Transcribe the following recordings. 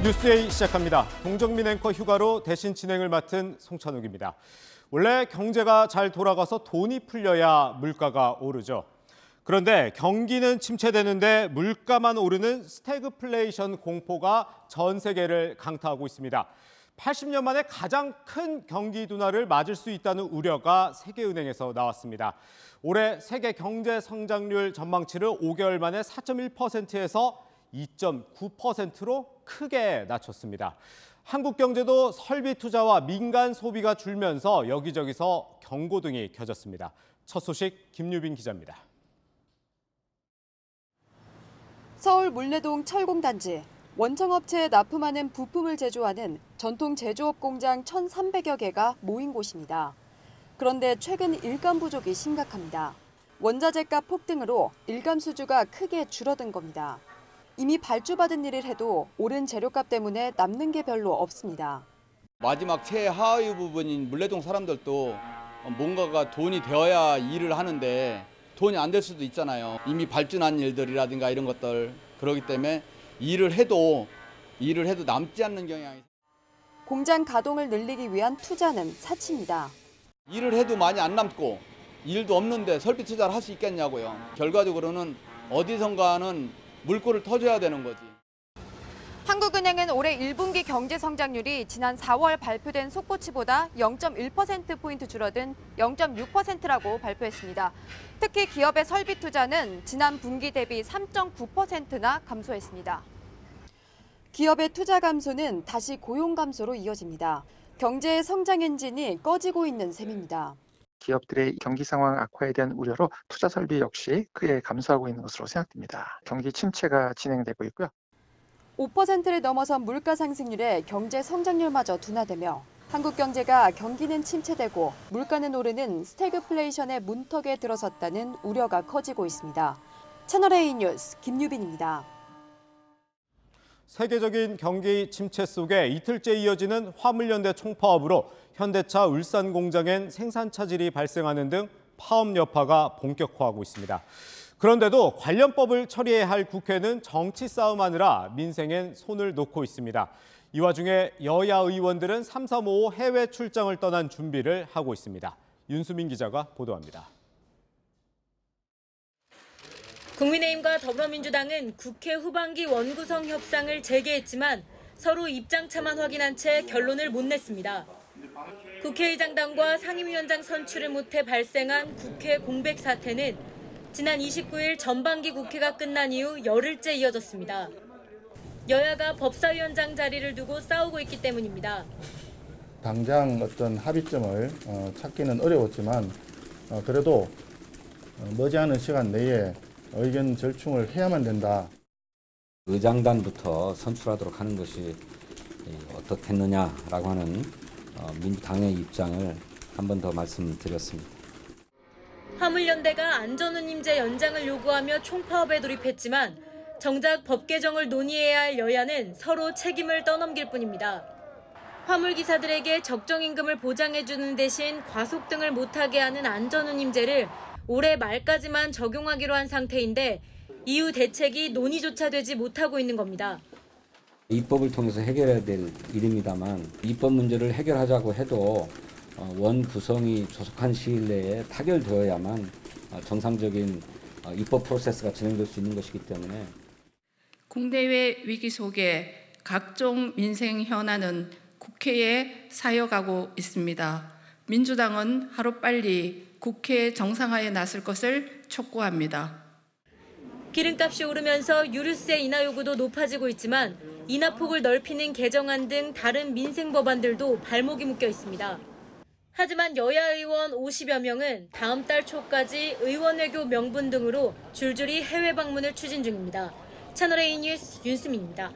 뉴스A 시작합니다. 동정민 앵커 휴가로 대신 진행을 맡은 송찬욱입니다. 원래 경제가 잘 돌아가서 돈이 풀려야 물가가 오르죠. 그런데 경기는 침체되는데 물가만 오르는 스태그플레이션 공포가 전 세계를 강타하고 있습니다. 80년 만에 가장 큰 경기 둔화를 맞을 수 있다는 우려가 세계은행에서 나왔습니다. 올해 세계 경제 성장률 전망치를 5개월 만에 4.1%에서 2.9%로 크게 낮췄습니다. 한국 경제도 설비 투자와 민간 소비가 줄면서 여기저기서 경고등이 켜졌습니다. 첫 소식 김유빈 기자입니다. 서울 물레동 철공단지. 원청업체에 납품하는 부품을 제조하는 전통 제조업 공장 1,300여 개가 모인 곳입니다. 그런데 최근 일감 부족이 심각합니다. 원자재값 폭등으로 일감 수주가 크게 줄어든 겁니다. 이미 발주받은 일을 해도 오른 재료값 때문에 남는 게 별로 없습니다. 마지막 최하위 부분인 물레동 사람들도 뭔가가 돈이 되어야 일을 하는데 돈이 안 될 수도 있잖아요. 이미 발주난 일들이라든가 이런 것들. 그렇기 때문에 일을 해도 남지 않는 경향이. 공장 가동을 늘리기 위한 투자는 사치입니다. 일을 해도 많이 안 남고 일도 없는데 설비 투자를 할 수 있겠냐고요. 결과적으로는 어디선가는 물꼬를 터줘야 되는 거지. 한국은행은 올해 1분기 경제 성장률이 지난 4월 발표된 속보치보다 0.1%포인트 줄어든 0.6%라고 발표했습니다. 특히 기업의 설비 투자는 지난 분기 대비 3.9%나 감소했습니다. 기업의 투자 감소는 다시 고용 감소로 이어집니다. 경제의 성장 엔진이 꺼지고 있는 셈입니다. 기업들의 경기 상황 악화에 대한 우려로 투자 설비 역시 크게 감소하고 있는 것으로 생각됩니다. 경기 침체가 진행되고 있고요. 5%를 넘어선 물가 상승률에 경제 성장률마저 둔화되며 한국 경제가 경기는 침체되고 물가는 오르는 스태그플레이션의 문턱에 들어섰다는 우려가 커지고 있습니다. 채널A 뉴스 김유빈입니다. 세계적인 경기 침체 속에 이틀째 이어지는 화물연대 총파업으로 현대차 울산 공장엔 생산 차질이 발생하는 등 파업 여파가 본격화하고 있습니다. 그런데도 관련법을 처리해야 할 국회는 정치 싸움하느라 민생엔 손을 놓고 있습니다. 이 와중에 여야 의원들은 3.355 해외 출장을 떠난 준비를 하고 있습니다. 윤수민 기자가 보도합니다. 국민의힘과 더불어민주당은 국회 후반기 원구성 협상을 재개했지만 서로 입장차만 확인한 채 결론을 못 냈습니다. 국회의장단과 상임위원장 선출을 못해 발생한 국회 공백 사태는 지난 29일 전반기 국회가 끝난 이후 열흘째 이어졌습니다. 여야가 법사위원장 자리를 두고 싸우고 있기 때문입니다. 당장 어떤 합의점을 찾기는 어려웠지만 그래도 머지않은 시간 내에 의견 절충을 해야만 된다. 의장단부터 선출하도록 하는 것이 어떻겠느냐라고 하는 민주당의 입장을 한 번 더 말씀드렸습니다. 화물연대가 안전운임제 연장을 요구하며 총파업에 돌입했지만 정작 법 개정을 논의해야 할 여야는 서로 책임을 떠넘길 뿐입니다. 화물기사들에게 적정 임금을 보장해주는 대신 과속 등을 못하게 하는 안전운임제를 올해 말까지만 적용하기로 한 상태인데 이후 대책이 논의조차 되지 못하고 있는 겁니다. 입법을 통해서 해결해야 될 일입니다만 입법 문제를 해결하자고 해도 원 구성이 조속한 시일 내에 타결되어야만 정상적인 입법 프로세스가 진행될 수 있는 것이기 때문에 공대외 위기 속에 각종 민생 현안은 국회에 쌓여가고 있습니다. 민주당은 하루빨리 국회 정상화에 나설 것을 촉구합니다. 기름값이 오르면서 유류세 인하 요구도 높아지고 있지만 인하폭을 넓히는 개정안 등 다른 민생 법안들도 발목이 묶여 있습니다. 하지만 여야 의원 50여 명은 다음 달 초까지 의원 외교 명분 등으로 줄줄이 해외 방문을 추진 중입니다. 채널A 뉴스 윤수민입니다.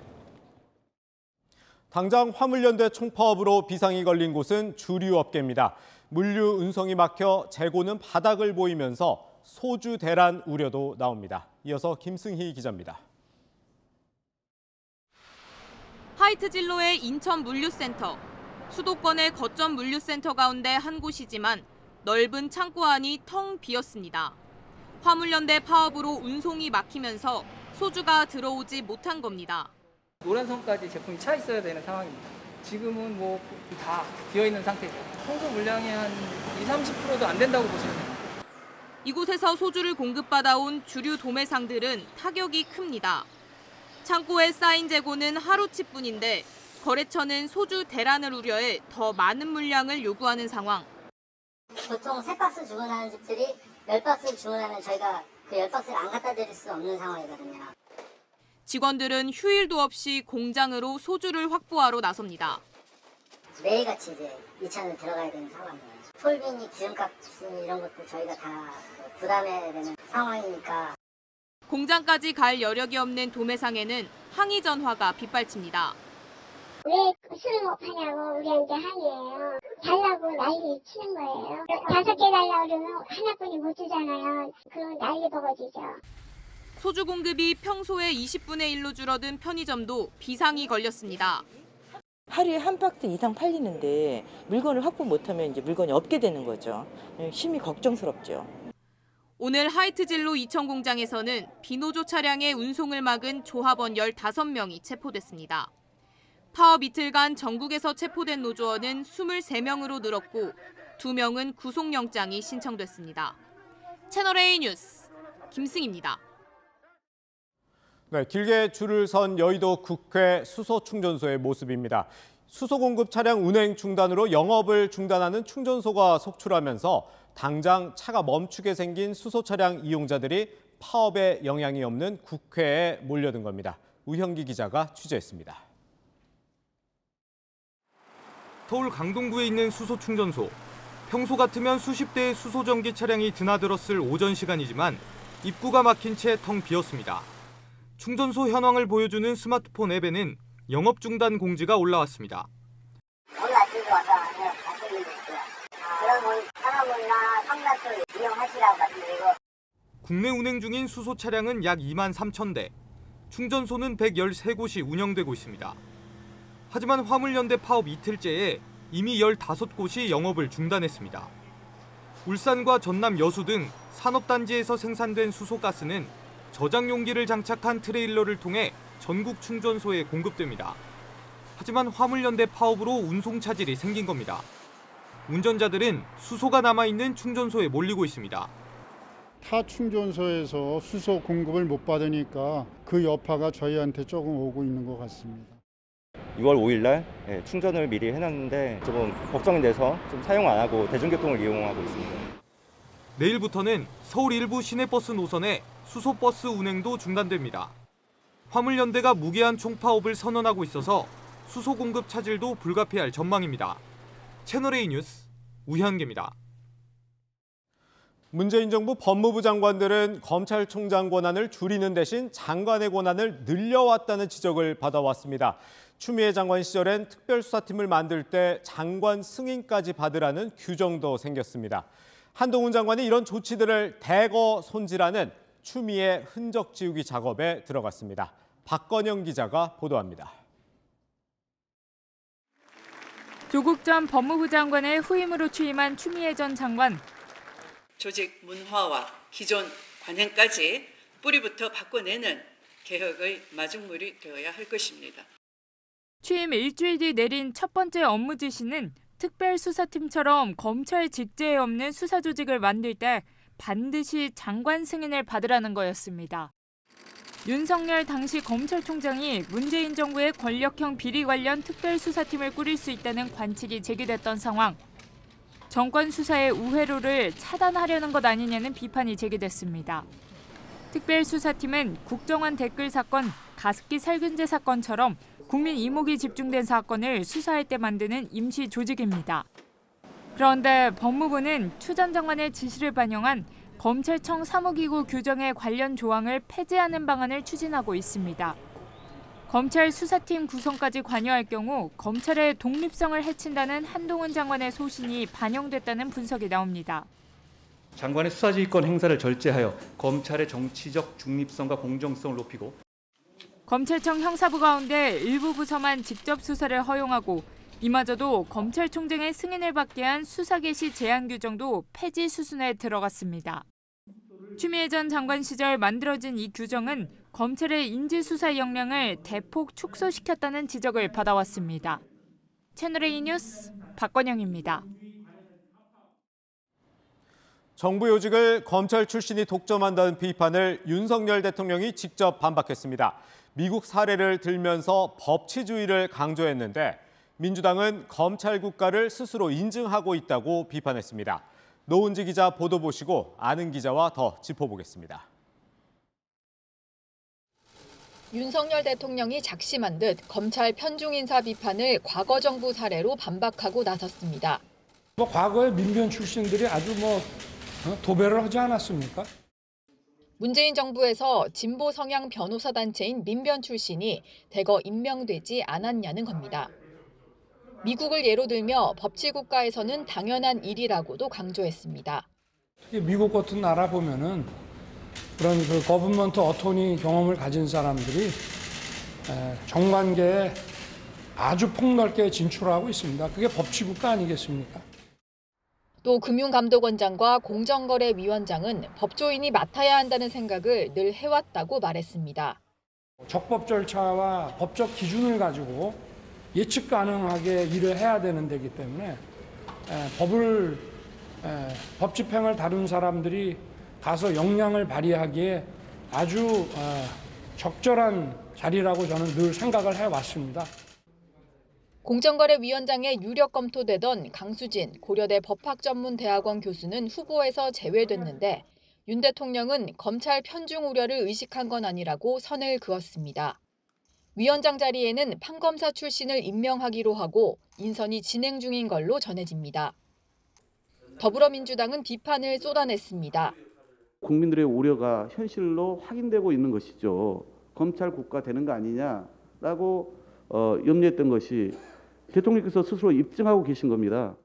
당장 화물연대 총파업으로 비상이 걸린 곳은 주류업계입니다. 물류 운송이 막혀 재고는 바닥을 보이면서 소주 대란 우려도 나옵니다. 이어서 김승희 기자입니다. 화이트 진로의 인천 물류센터. 수도권의 거점 물류센터 가운데 한 곳이지만 넓은 창고 안이 텅 비었습니다. 화물연대 파업으로 운송이 막히면서 소주가 들어오지 못한 겁니다. 노란선까지 제품이 차 있어야 되는 상황입니다. 지금은 뭐 다 비어 있는 상태죠. 평소 물량이 한 20-30%도 안 된다고 보시면 됩니다. 이곳에서 소주를 공급받아온 주류 도매상들은 타격이 큽니다. 창고에 쌓인 재고는 하루치뿐인데 거래처는 소주 대란을 우려해 더 많은 물량을 요구하는 상황. 보통 3박스 주문하는 집들이 10박스를 주문하면 저희가 그 10박스를 안 갖다 드릴 수 없는 상황이거든요. 직원들은 휴일도 없이 공장으로 소주를 확보하러 나섭니다. 매일같이 이제 2천을 들어가야 되는 상황이에요. 톨비니 기름값 이런 것도 저희가 다 부담해야 되는 상황이니까. 공장까지 갈 여력이 없는 도매상에는 항의 전화가 빗발칩니다. 왜 술을 못 파냐고 우리한테 항의해요. 달라고 난리 치는 거예요. 5개 달라고 그러면 하나뿐이 못 주잖아요. 그럼 난리 버거지죠. 소주 공급이 평소의 20분의 1로 줄어든 편의점도 비상이 걸렸습니다. 하루에 한 박스 이상 팔리는데 물건을 확보 못하면 이제 물건이 없게 되는 거죠. 심히 걱정스럽죠. 오늘 하이트진로 이천 공장에서는 비노조 차량의 운송을 막은 조합원 15명이 체포됐습니다. 파업 이틀간 전국에서 체포된 노조원은 23명으로 늘었고 2명은 구속영장이 신청됐습니다. 채널A 뉴스 김승희입니다. 네, 길게 줄을 선 여의도 국회 수소충전소의 모습입니다. 수소 공급 차량 운행 중단으로 영업을 중단하는 충전소가 속출하면서 당장 차가 멈추게 생긴 수소 차량 이용자들이 파업에 영향이 없는 국회에 몰려든 겁니다. 우형기 기자가 취재했습니다. 서울 강동구에 있는 수소 충전소. 평소 같으면 수십 대의 수소 전기 차량이 드나들었을 오전 시간이지만 입구가 막힌 채 텅 비었습니다. 충전소 현황을 보여주는 스마트폰 앱에는 영업 중단 공지가 올라왔습니다. 오늘 아침에 와서 말씀드린 게 있어요. 그런 상하문이나 성납을 이용하시라고 말씀드리고. 국내 운행 중인 수소 차량은 약 2만 3천 대, 충전소는 113곳이 운영되고 있습니다. 하지만 화물연대 파업 이틀째에 이미 15곳이 영업을 중단했습니다. 울산과 전남 여수 등 산업단지에서 생산된 수소가스는 저장 용기를 장착한 트레일러를 통해 전국 충전소에 공급됩니다. 하지만 화물연대 파업으로 운송 차질이 생긴 겁니다. 운전자들은 수소가 남아있는 충전소에 몰리고 있습니다. 타 충전소에서 수소 공급을 못 받으니까 그 여파가 저희한테 조금 오고 있는 것 같습니다. 6월 5일 날 충전을 미리 해놨는데 조금 걱정이 돼서 좀 사용 안 하고 대중교통을 이용하고 있습니다. 내일부터는 서울 일부 시내버스 노선에 수소버스 운행도 중단됩니다. 화물연대가 무기한 총파업을 선언하고 있어서 수소 공급 차질도 불가피할 전망입니다. 채널A 뉴스 우현기입니다. 문재인 정부 법무부 장관들은 검찰총장 권한을 줄이는 대신 장관의 권한을 늘려왔다는 지적을 받아왔습니다. 추미애 장관 시절엔 특별수사팀을 만들 때 장관 승인까지 받으라는 규정도 생겼습니다. 한동훈 장관이 이런 조치들을 대거 손질하는 추미애 흔적 지우기 작업에 들어갔습니다. 박건영 기자가 보도합니다. 조국 전 법무부 장관의 후임으로 취임한 추미애 전 장관. 조직 문화와 기존 관행까지 뿌리부터 바꿔내는 개혁의 마중물이 되어야 할 것입니다. 취임 일주일 뒤 내린 첫 번째 업무 지시는 특별수사팀처럼 검찰 직제에 없는 수사 조직을 만들 때 반드시 장관 승인을 받으라는 거였습니다. 윤석열 당시 검찰총장이 문재인 정부의 권력형 비리 관련 특별수사팀을 꾸릴 수 있다는 관측이 제기됐던 상황. 정권 수사의 우회로를 차단하려는 것 아니냐는 비판이 제기됐습니다. 특별수사팀은 국정원 댓글 사건, 가습기 살균제 사건처럼 국민 이목이 집중된 사건을 수사할 때 만드는 임시 조직입니다. 그런데 법무부는 추 전 장관의 지시를 반영한 검찰청 사무기구 규정의 관련 조항을 폐지하는 방안을 추진하고 있습니다. 검찰 수사팀 구성까지 관여할 경우 검찰의 독립성을 해친다는 한동훈 장관의 소신이 반영됐다는 분석이 나옵니다. 장관의 수사지휘권 행사를 절제하여 검찰의 정치적 중립성과 공정성을 높이고 검찰청 형사부 가운데 일부 부서만 직접 수사를 허용하고 이마저도 검찰총장의 승인을 받게 한 수사 개시 제한 규정도 폐지 수순에 들어갔습니다. 추미애 전 장관 시절 만들어진 이 규정은 검찰의 인지수사 역량을 대폭 축소시켰다는 지적을 받아왔습니다. 채널A 뉴스 박건영입니다. 정부 요직을 검찰 출신이 독점한다는 비판을 윤석열 대통령이 직접 반박했습니다. 미국 사례를 들면서 법치주의를 강조했는데 민주당은 검찰 국가를 스스로 인증하고 있다고 비판했습니다. 노은지 기자 보도 보시고 아는 기자와 더 짚어보겠습니다. 윤석열 대통령이 작심한 듯 검찰 편중 인사 비판을 과거 정부 사례로 반박하고 나섰습니다. 과거에 민변 출신들이 아주 도배를 하지 않았습니까? 문재인 정부에서 진보 성향 변호사 단체인 민변 출신이 대거 임명되지 않았냐는 겁니다. 미국을 예로 들며 법치국가에서는 당연한 일이라고도 강조했습니다. 특히 미국 같은 나라 보면은 그런 거버먼트 어토니 경험을 가진 사람들이 정관계에 아주 폭넓게 진출하고 있습니다. 그게 법치국가 아니겠습니까? 또 금융감독원장과 공정거래위원장은 법조인이 맡아야 한다는 생각을 늘 해왔다고 말했습니다. 적법 절차와 법적 기준을 가지고 예측 가능하게 일을 해야 되는 데이기 때문에 법 집행을 다룬 사람들이 가서 역량을 발휘하기에 아주 적절한 자리라고 저는 늘 생각을 해왔습니다. 공정거래위원장에 유력 검토되던 강수진 고려대 법학전문대학원 교수는 후보에서 제외됐는데 윤 대통령은 검찰 편중 우려를 의식한 건 아니라고 선을 그었습니다. 위원장 자리에는 판검사 출신을 임명하기로 하고 인선이 진행 중인 걸로 전해집니다. 더불어민주당은 비판을 쏟아냈습니다. 국민들의 우려가 현실로 확인되고 있는 것이죠. 검찰 국가 되는 거 아니냐라고 염려했던 것이 대통령께서 스스로 입증하고 계신 겁니다.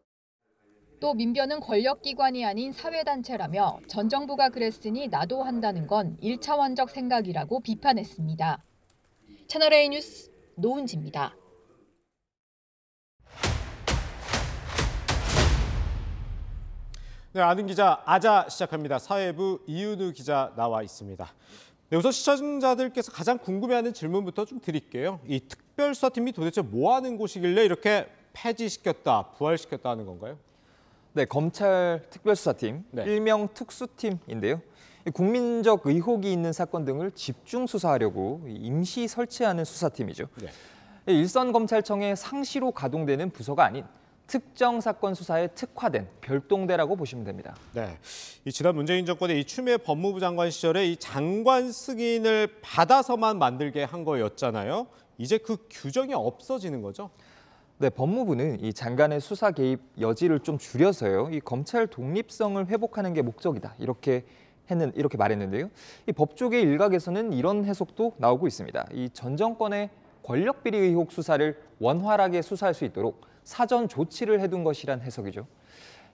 또 민변은 권력기관이 아닌 사회단체라며 전 정부가 그랬으니 나도 한다는 건 1차원적 생각이라고 비판했습니다. 채널A 뉴스 노은지입니다. 네, 아는 기자 아자 시작합니다. 사회부 이은우 기자 나와 있습니다. 네, 우선 시청자들께서 가장 궁금해하는 질문부터 좀 드릴게요. 이 특별수사팀이 도대체 뭐 하는 곳이길래 이렇게 폐지시켰다, 부활시켰다 하는 건가요? 네, 검찰 특별수사팀, 일명 특수팀인데요. 국민적 의혹이 있는 사건 등을 집중 수사하려고 임시 설치하는 수사팀이죠. 네. 일선 검찰청의 상시로 가동되는 부서가 아닌 특정 사건 수사에 특화된 별동대라고 보시면 됩니다. 네, 이 지난 문재인 정권의 이 추미애 법무부 장관 시절에 이 장관 승인을 받아서만 만들게 한 거였잖아요. 이제 그 규정이 없어지는 거죠? 네, 법무부는 이 장관의 수사 개입 여지를 좀 줄여서요. 이 검찰 독립성을 회복하는 게 목적이다. 이렇게 말했는데요. 이 법조계 일각에서는 이런 해석도 나오고 있습니다. 이 전 정권의 권력 비리 의혹 수사를 원활하게 수사할 수 있도록 사전 조치를 해둔 것이란 해석이죠.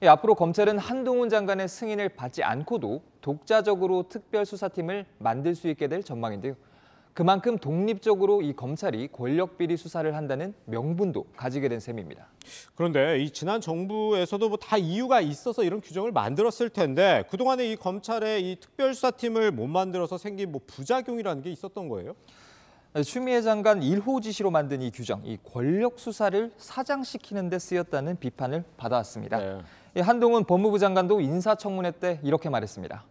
앞으로 검찰은 한동훈 장관의 승인을 받지 않고도 독자적으로 특별수사팀을 만들 수 있게 될 전망인데요. 그만큼 독립적으로 이 검찰이 권력 비리 수사를 한다는 명분도 가지게 된 셈입니다. 그런데 이 지난 정부에서도 뭐 다 이유가 있어서 이런 규정을 만들었을 텐데 그동안에 이 검찰의 이 특별수사팀을 못 만들어서 생긴 뭐 부작용이라는 게 있었던 거예요? 추미애 장관 1호 지시로 만든 이 규정, 이 권력 수사를 사장시키는 데 쓰였다는 비판을 받아왔습니다. 네. 한동훈 법무부 장관도 인사청문회 때 이렇게 말했습니다.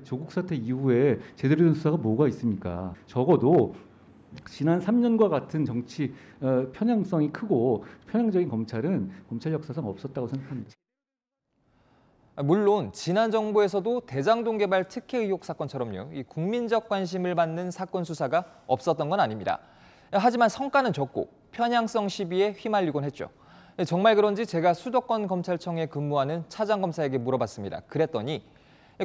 조국 사태 이후에 제대로 된 수사가 뭐가 있습니까? 적어도 지난 3년과 같은 정치 편향성이 크고 편향적인 검찰은 검찰 역사상 없었다고 생각합니다. 물론 지난 정부에서도 대장동 개발 특혜 의혹 사건처럼요. 이 국민적 관심을 받는 사건 수사가 없었던 건 아닙니다. 하지만 성과는 적고 편향성 시비에 휘말리곤 했죠. 정말 그런지 제가 수도권 검찰청에 근무하는 차장검사에게 물어봤습니다. 그랬더니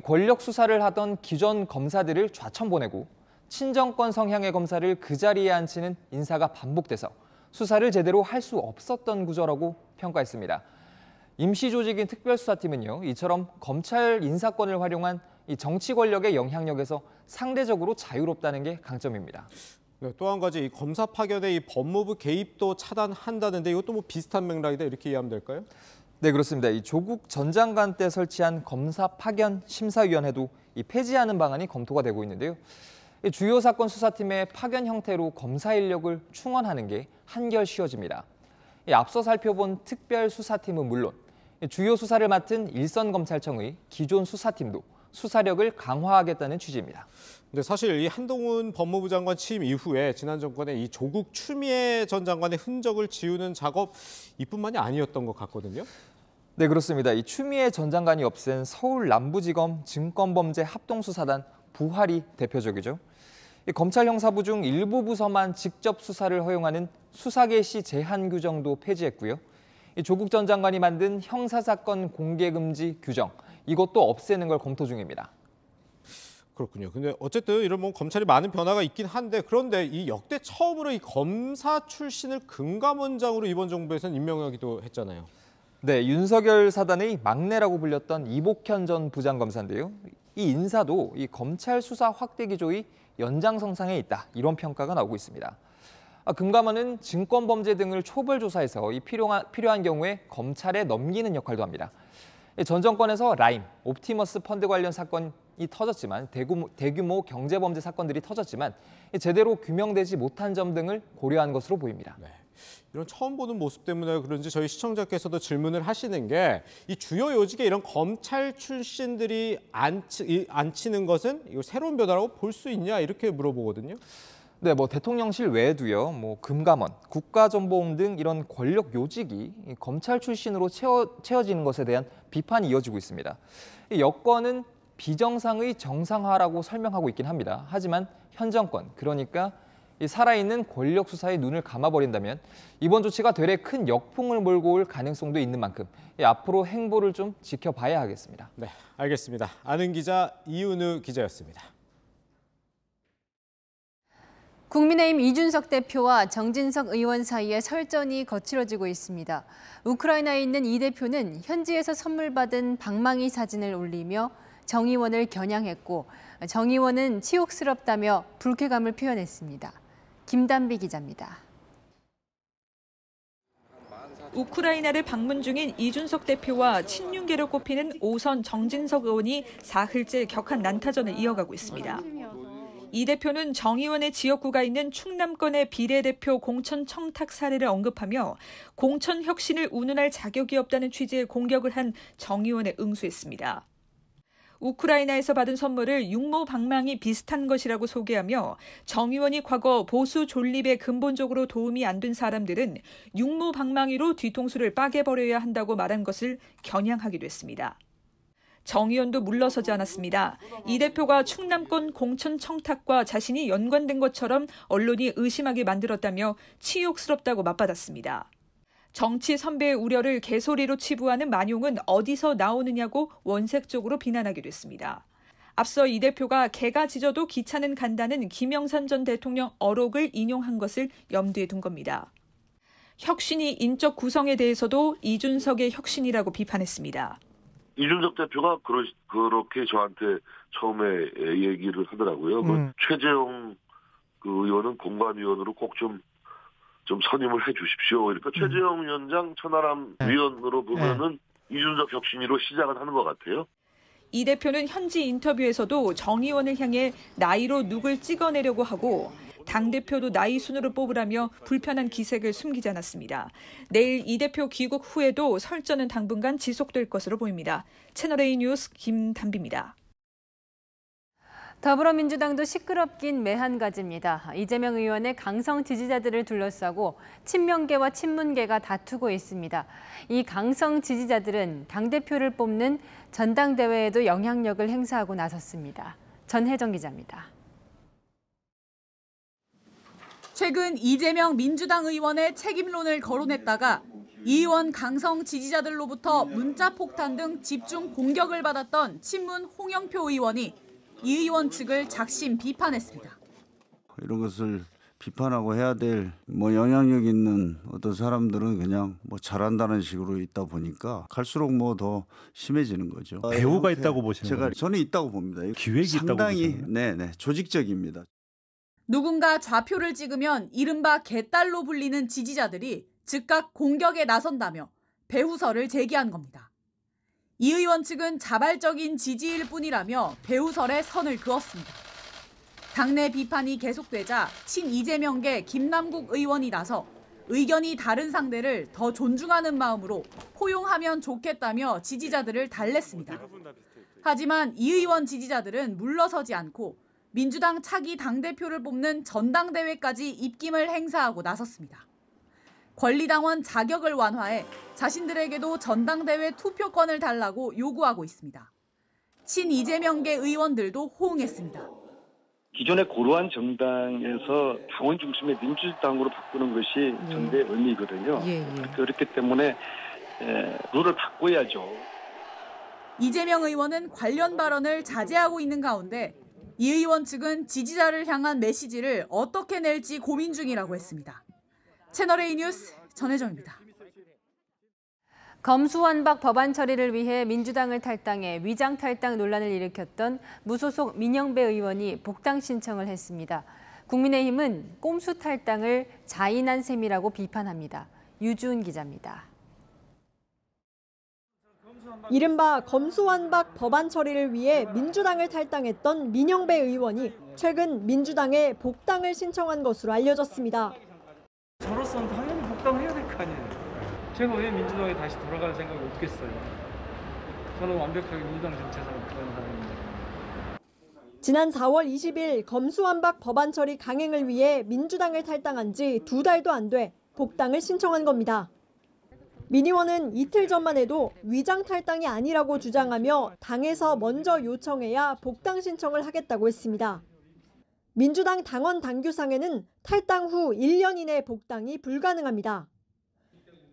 권력 수사를 하던 기존 검사들을 좌천 보내고 친정권 성향의 검사를 그 자리에 앉히는 인사가 반복돼서 수사를 제대로 할 수 없었던 구조라고 평가했습니다. 임시 조직인 특별수사팀은요, 이처럼 검찰 인사권을 활용한 이 정치 권력의 영향력에서 상대적으로 자유롭다는 게 강점입니다. 네, 또 한 가지 이 검사 파견의 이 법무부 개입도 차단한다는데 이것도 뭐 비슷한 맥락이다 이렇게 이해하면 될까요? 네, 그렇습니다. 이 조국 전 장관 때 설치한 검사 파견 심사위원회도 이 폐지하는 방안이 검토가 되고 있는데요. 이 주요 사건 수사팀의 파견 형태로 검사 인력을 충원하는 게 한결 쉬워집니다. 이 앞서 살펴본 특별수사팀은 물론 주요 수사를 맡은 일선검찰청의 기존 수사팀도 수사력을 강화하겠다는 취지입니다. 근데 사실 이 한동훈 법무부 장관 취임 이후에 지난 정권의 이 조국 추미애 전 장관의 흔적을 지우는 작업 이뿐만이 아니었던 것 같거든요. 네, 그렇습니다. 이 추미애 전 장관이 없앤 서울 남부지검 증권범죄 합동수사단 부활이 대표적이죠. 이 검찰 형사부 중 일부 부서만 직접 수사를 허용하는 수사 개시 제한 규정도 폐지했고요. 이 조국 전 장관이 만든 형사사건 공개 금지 규정, 이것도 없애는 걸 검토 중입니다. 그렇군요. 근데 어쨌든 이런 뭐 검찰이 많은 변화가 있긴 한데 그런데 이 역대 처음으로 이 검사 출신을 금감원장으로 이번 정부에서는 임명하기도 했잖아요. 네, 윤석열 사단의 막내라고 불렸던 이복현 전 부장검사인데요. 이 인사도 이 검찰 수사 확대 기조의 연장선상에 있다, 이런 평가가 나오고 있습니다. 금감원은 증권범죄 등을 초벌 조사해서 이 필요한 경우에 검찰에 넘기는 역할도 합니다. 전 정권에서 라임, 옵티머스 펀드 관련 사건이 터졌지만 대규모 경제범죄 사건들이 터졌지만 제대로 규명되지 못한 점 등을 고려한 것으로 보입니다. 네. 이런 처음 보는 모습 때문에 그런지 저희 시청자께서도 질문을 하시는 게 이 주요 요직에 이런 검찰 출신들이 앉히는 것은 이거 새로운 변화라고 볼 수 있냐 이렇게 물어보거든요. 네, 뭐 대통령실 외에도요, 뭐 금감원, 국가정보원 등 이런 권력 요직이 검찰 출신으로 채워지는 것에 대한 비판이 이어지고 있습니다. 이 여권은 비정상의 정상화라고 설명하고 있긴 합니다. 하지만 현 정권, 그러니까 이 살아있는 권력 수사에 눈을 감아버린다면 이번 조치가 되레 큰 역풍을 몰고 올 가능성도 있는 만큼 앞으로 행보를 좀 지켜봐야 하겠습니다. 네, 알겠습니다. 아는 기자 이은우 기자였습니다. 국민의힘 이준석 대표와 정진석 의원 사이에 설전이 거칠어지고 있습니다. 우크라이나에 있는 이 대표는 현지에서 선물 받은 방망이 사진을 올리며 정 의원을 겨냥했고 정 의원은 치욕스럽다며 불쾌감을 표현했습니다. 김단비 기자입니다. 우크라이나를 방문 중인 이준석 대표와 친윤계로 꼽히는 5선 정진석 의원이 사흘째 격한 난타전을 이어가고 있습니다. 이 대표는 정 의원의 지역구가 있는 충남권의 비례대표 공천 청탁 사례를 언급하며 공천 혁신을 운운할 자격이 없다는 취지의 공격을 한 정 의원에 응수했습니다. 우크라이나에서 받은 선물을 육모 방망이 비슷한 것이라고 소개하며 정 의원이 과거 보수 존립에 근본적으로 도움이 안 된 사람들은 육모 방망이로 뒤통수를 빠개버려야 한다고 말한 것을 겨냥하기도 했습니다. 정 의원도 물러서지 않았습니다. 이 대표가 충남권 공천 청탁과 자신이 연관된 것처럼 언론이 의심하게 만들었다며 치욕스럽다고 맞받았습니다. 정치 선배의 우려를 개소리로 치부하는 만용은 어디서 나오느냐고 원색적으로 비난하기도 했습니다. 앞서 이 대표가 개가 짖어도 기차는 간다는 김영삼 전 대통령 어록을 인용한 것을 염두에 둔 겁니다. 혁신이 인적 구성에 대해서도 이준석의 혁신이라고 비판했습니다. 이준석 대표가 그렇게 저한테 처음에 얘기를 하더라고요. 최재형 의원은 공관위원으로 꼭 좀 선임을 해 주십시오. 그러니까 최재형 위원장, 천하람 위원으로 보면은 이준석 혁신위로 시작을 하는 것 같아요. 이 대표는 현지 인터뷰에서도 정 의원을 향해 나이로 누굴 찍어내려고 하고 당대표도 나이 순으로 뽑으라며 불편한 기색을 숨기지 않았습니다. 내일 이 대표 귀국 후에도 설전은 당분간 지속될 것으로 보입니다. 채널A 뉴스 김단비입니다. 더불어민주당도 시끄럽긴 매한가지입니다. 이재명 의원의 강성 지지자들을 둘러싸고 친명계와 친문계가 다투고 있습니다. 이 강성 지지자들은 당대표를 뽑는 전당대회에도 영향력을 행사하고 나섰습니다. 전혜정 기자입니다. 최근 이재명 민주당 의원의 책임론을 거론했다가 이 의원 강성 지지자들로부터 문자 폭탄 등 집중 공격을 받았던 친문 홍영표 의원이 이 의원 측을 작심 비판했습니다. 이런 것을 비판하고 해야 될 영향력 있는 어떤 사람들은 그냥 잘한다는 식으로 있다 보니까 갈수록 더 심해지는 거죠. 배후가 있다고 보시는 거예요? 저는 있다고 봅니다. 기획이 상당히 있다고 보시나요? 조직적입니다. 누군가 좌표를 찍으면 이른바 개딸로 불리는 지지자들이 즉각 공격에 나선다며 배후설을 제기한 겁니다. 이 의원 측은 자발적인 지지일 뿐이라며 배후설에 선을 그었습니다. 당내 비판이 계속되자 친이재명계 김남국 의원이 나서 의견이 다른 상대를 더 존중하는 마음으로 포용하면 좋겠다며 지지자들을 달랬습니다. 하지만 이 의원 지지자들은 물러서지 않고 민주당 차기 당대표를 뽑는 전당대회까지 입김을 행사하고 나섰습니다. 권리당원 자격을 완화해 자신들에게도 전당대회 투표권을 달라고 요구하고 있습니다. 친이재명계 의원들도 호응했습니다. 기존의 고루한 정당에서 당원 중심의 민주당으로 바꾸는 것이 전대의 의미거든요. 그렇기 때문에 룰을 바꿔야죠. 이재명 의원은 관련 발언을 자제하고 있는 가운데 이 의원 측은 지지자를 향한 메시지를 어떻게 낼지 고민 중이라고 했습니다. 채널A 뉴스 전혜정입니다. 검수완박 법안 처리를 위해 민주당을 탈당해 위장 탈당 논란을 일으켰던 무소속 민영배 의원이 복당 신청을 했습니다. 국민의힘은 꼼수 탈당을 자인한 셈이라고 비판합니다. 유주은 기자입니다. 이른바 검수완박 법안 처리를 위해 민주당을 탈당했던 민영배 의원이 최근 민주당에 복당을 신청한 것으로 알려졌습니다. 저로서는 당연히 복당을 해야 될 거 아니에요. 제가 왜 민주당에 다시 돌아갈 생각이 없겠어요. 저는 완벽하게 민주당 정체성을 그런 사람입니다. 지난 4월 20일 검수완박 법안 처리 강행을 위해 민주당을 탈당한 지 2달도 안 돼 복당을 신청한 겁니다. 민 의원은 이틀 전만 해도 위장 탈당이 아니라고 주장하며 당에서 먼저 요청해야 복당 신청을 하겠다고 했습니다. 민주당 당원 당규상에는 탈당 후 1년 이내 복당이 불가능합니다.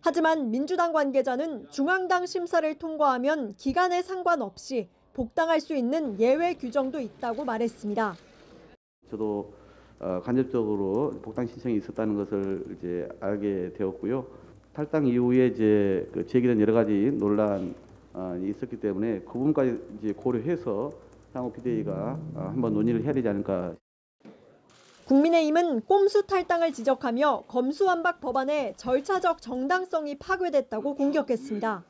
하지만 민주당 관계자는 중앙당 심사를 통과하면 기간에 상관없이 복당할 수 있는 예외 규정도 있다고 말했습니다. 저도 간접적으로 복당 신청이 있었다는 것을 이제 알게 되었고요. 탈당 이후에 이제 제기된 여러 가지 논란이 있었기 때문에 그 부분까지 이제 고려해서 향후 비대위가 한번 논의를 해야 되지 않을까. 국민의힘은 꼼수 탈당을 지적하며 검수완박 법안의 절차적 정당성이 파괴됐다고 공격했습니다.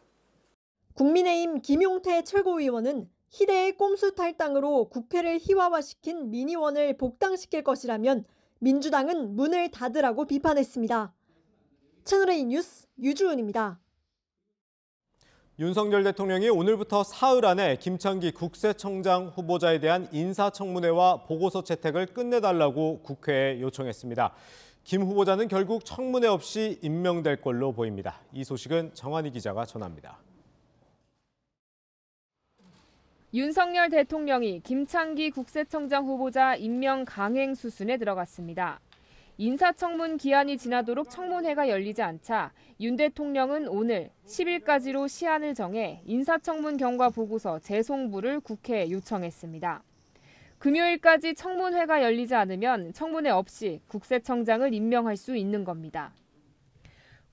국민의힘 김용태 최고위원은 희대의 꼼수 탈당으로 국회를 희화화시킨 민 의원을 복당시킬 것이라면 민주당은 문을 닫으라고 비판했습니다. 채널A 뉴스 유주은입니다. 윤석열 대통령이 오늘부터 사흘 안에 김창기 국세청장 후보자에 대한 인사청문회와 보고서 채택을 끝내달라고 국회에 요청했습니다. 김 후보자는 결국 청문회 없이 임명될 걸로 보입니다. 이 소식은 정한희 기자가 전합니다. 윤석열 대통령이 김창기 국세청장 후보자 임명 강행 수순에 들어갔습니다. 인사청문 기한이 지나도록 청문회가 열리지 않자 윤 대통령은 오늘 10일까지로 시한을 정해 인사청문 경과 보고서 재송부를 국회에 요청했습니다. 금요일까지 청문회가 열리지 않으면 청문회 없이 국세청장을 임명할 수 있는 겁니다.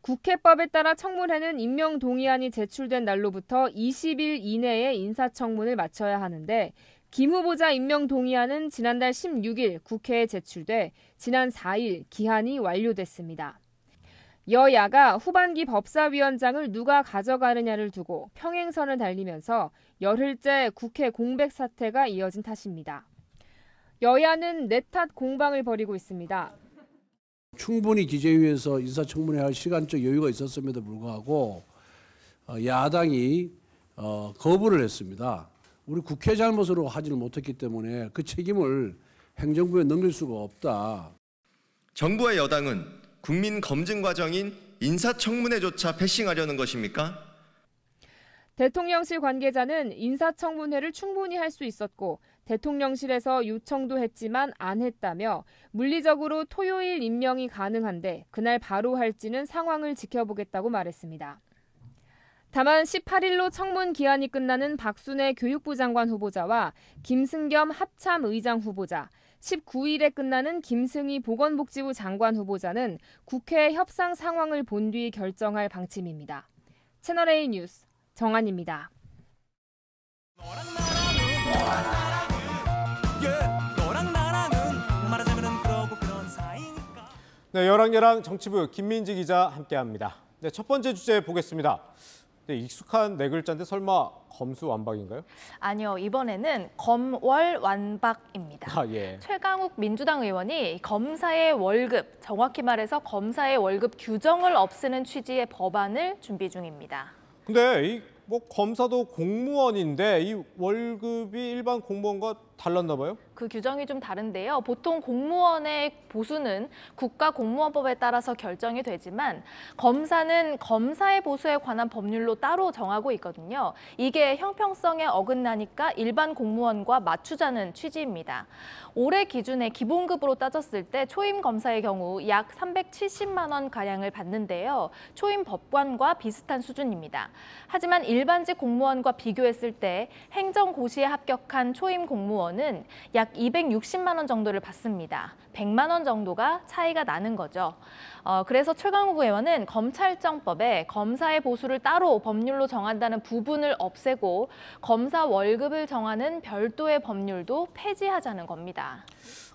국회법에 따라 청문회는 임명 동의안이 제출된 날로부터 20일 이내에 인사청문을 마쳐야 하는데 김 후보자 임명 동의안은 지난달 16일 국회에 제출돼 지난 4일 기한이 완료됐습니다. 여야가 후반기 법사위원장을 누가 가져가느냐를 두고 평행선을 달리면서 열흘째 국회 공백 사태가 이어진 탓입니다. 여야는 내 탓 공방을 벌이고 있습니다. 충분히 기재위에서 인사청문회할 시간적 여유가 있었음에도 불구하고 야당이 거부를 했습니다. 우리 국회 잘못으로 하지를 못했기 때문에 그 책임을 행정부에 넘길 수가 없다. 정부와 여당은 국민 검증 과정인 인사청문회조차 패싱하려는 것입니까? 대통령실 관계자는 인사청문회를 충분히 할 수 있었고 대통령실에서 요청도 했지만 안 했다며 물리적으로 토요일 임명이 가능한데 그날 바로 할지는 상황을 지켜보겠다고 말했습니다. 다만 18일로 청문 기한이 끝나는 박순애 교육부 장관 후보자와 김승겸 합참 의장 후보자, 19일에 끝나는 김승희 보건복지부 장관 후보자는 국회 협상 상황을 본 뒤 결정할 방침입니다. 채널A 뉴스 정한입니다. 네, 여랑여랑 정치부 김민지 기자 함께합니다. 네, 첫 번째 주제 보겠습니다. 네, 익숙한 네 글자인데 설마 검수완박인가요? 아니요, 이번에는 검월완박입니다. 예. 최강욱 민주당 의원이 검사의 월급, 정확히 말해서 검사의 월급 규정을 없애는 취지의 법안을 준비 중입니다. 근데 뭐 검사도 공무원인데 이 월급이 일반 공무원과 달랐나 봐요? 그 규정이 좀 다른데요. 보통 공무원의 보수는 국가공무원법에 따라서 결정이 되지만 검사는 검사의 보수에 관한 법률로 따로 정하고 있거든요. 이게 형평성에 어긋나니까 일반 공무원과 맞추자는 취지입니다. 올해 기준에 기본급으로 따졌을 때 초임 검사의 경우 약 370만 원 가량을 받는데요. 초임 법관과 비슷한 수준입니다. 하지만 일반직 공무원과 비교했을 때 행정고시에 합격한 초임 공무원은 약 260만 원 정도를 받습니다. 100만 원 정도가 차이가 나는 거죠. 그래서 최강욱 의원은 검찰청법에 검사의 보수를 따로 법률로 정한다는 부분을 없애고 검사 월급을 정하는 별도의 법률도 폐지하자는 겁니다.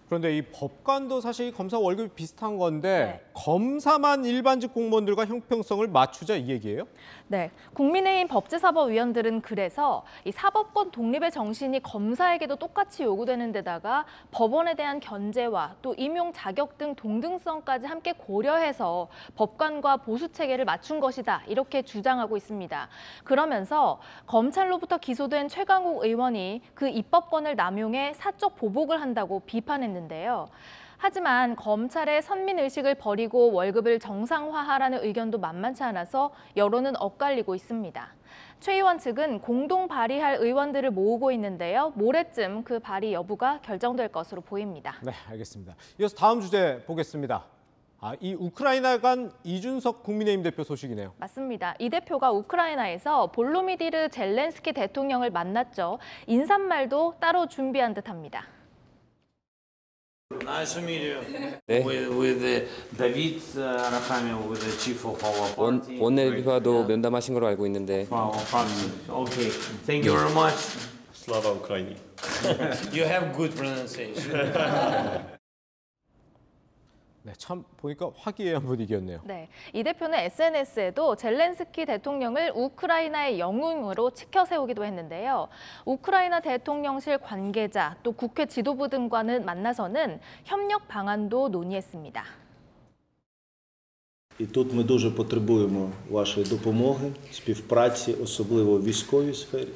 그런데 이 법관도 사실 검사 월급이 비슷한 건데 검사만 일반직 공무원들과 형평성을 맞추자 이 얘기예요? 네, 국민의힘 법제사법위원들은 그래서 이 사법권 독립의 정신이 검사에게도 똑같이 요구되는 데다가 법원에 대한 견제와 또 임용 자격 등 동등성까지 함께 고려해서 법관과 보수 체계를 맞춘 것이다 이렇게 주장하고 있습니다. 그러면서 검찰로부터 기소된 최강욱 의원이 그 입법권을 남용해 사적 보복을 한다고 비판했는데요. 하지만 검찰의 선민의식을 버리고 월급을 정상화하라는 의견도 만만치 않아서 여론은 엇갈리고 있습니다. 최 의원 측은 공동 발의할 의원들을 모으고 있는데요. 모레쯤 그 발의 여부가 결정될 것으로 보입니다. 네, 알겠습니다. 이어서 다음 주제 보겠습니다. 이 우크라이나 간 이준석 국민의힘 대표 소식이네요. 맞습니다. 이 대표가 우크라이나에서 볼로미디르 젤렌스키 대통령을 만났죠. 인사말도 따로 준비한 듯합니다. Nice to meet you. 네. With David Arachamia, with the chief of our party. 원내대표와도 면담하신 걸로 알고 있는데. Okay. Thank you very much. Slava Ukraini. You have good pronunciation. 네, 참 보니까 화기애애한 분위기였네요. 네, 이 대표는 SNS에도 젤렌스키 대통령을 우크라이나의 영웅으로 치켜 세우기도 했는데요. 우크라이나 대통령실 관계자 또 국회 지도부 등과는 만나서는 협력 방안도 논의했습니다. І тут ми дуже потребуємо вашої допомоги, співпраці, особливо в військовій сфері.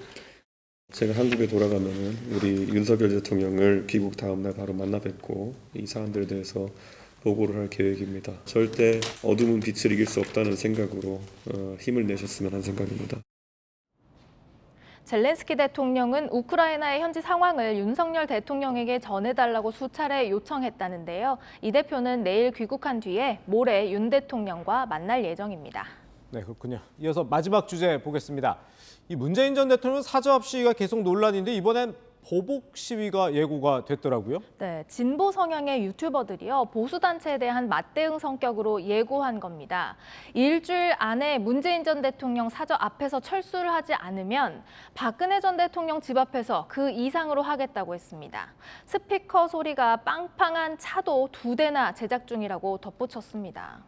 제가 한국에 돌아가면 우리 윤석열 대통령을 귀국 다음 날 바로 만나 뵙고 이 사안들에 대해서 보고를 할 계획입니다. 절대 어둠은 빛을 이길 수 없다는 생각으로 힘을 내셨으면 하는 생각입니다. 젤렌스키 대통령은 우크라이나의 현지 상황을 윤석열 대통령에게 전해달라고 수차례 요청했다는데요. 이 대표는 내일 귀국한 뒤에 모레 윤 대통령과 만날 예정입니다. 네, 그렇군요. 이어서 마지막 주제 보겠습니다. 이 문재인 전 대통령 사저합 시위가 계속 논란인데 이번엔 보복 시위가 예고가 됐더라고요. 네, 진보 성향의 유튜버들이요. 보수단체에 대한 맞대응 성격으로 예고한 겁니다. 일주일 안에 문재인 전 대통령 사저 앞에서 철수를 하지 않으면 박근혜 전 대통령 집 앞에서 그 이상으로 하겠다고 했습니다. 스피커 소리가 빵빵한 차도 2대나 제작 중이라고 덧붙였습니다.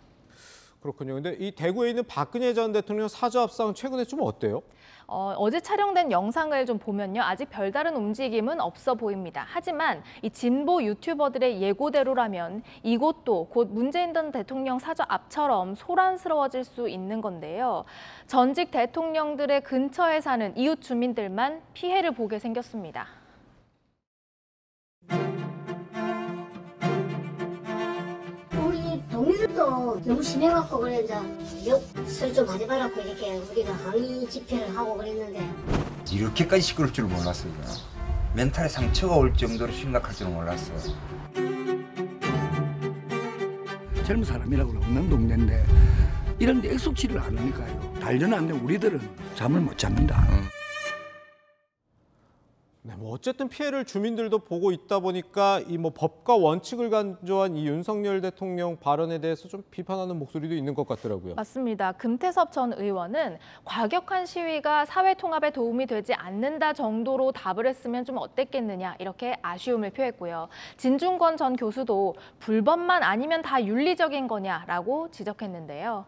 그렇군요. 근데 이 대구에 있는 박근혜 전 대통령 사저 앞상 최근에 좀 어때요? 어제 촬영된 영상을 좀 보면요. 아직 별다른 움직임은 없어 보입니다. 하지만 이 진보 유튜버들의 예고대로라면 이곳도 곧 문재인 전 대통령 사저 앞처럼 소란스러워질 수 있는 건데요. 전직 대통령들의 근처에 사는 이웃 주민들만 피해를 보게 생겼습니다. 동일도 너무 심해갖고 그래 이제 욕설 좀 하지 말라고 이렇게 우리가 항의 집회를 하고 그랬는데 이렇게까지 시끄러울 줄 몰랐어요. 멘탈에 상처가 올 정도로 심각할 줄은 몰랐어요. 젊은 사람이라고는 없는 동네인데 이런 데 익숙치를 않으니까요. 단련하는데 우리들은 잠을 못 잡니다. 네, 뭐 어쨌든 피해를 주민들도 보고 있다 보니까 이 뭐 법과 원칙을 간주한 이 윤석열 대통령 발언에 대해서 좀 비판하는 목소리도 있는 것 같더라고요. 맞습니다. 금태섭 전 의원은 과격한 시위가 사회 통합에 도움이 되지 않는다 정도로 답을 했으면 좀 어땠겠느냐 이렇게 아쉬움을 표했고요. 진중권 전 교수도 불법만 아니면 다 윤리적인 거냐라고 지적했는데요.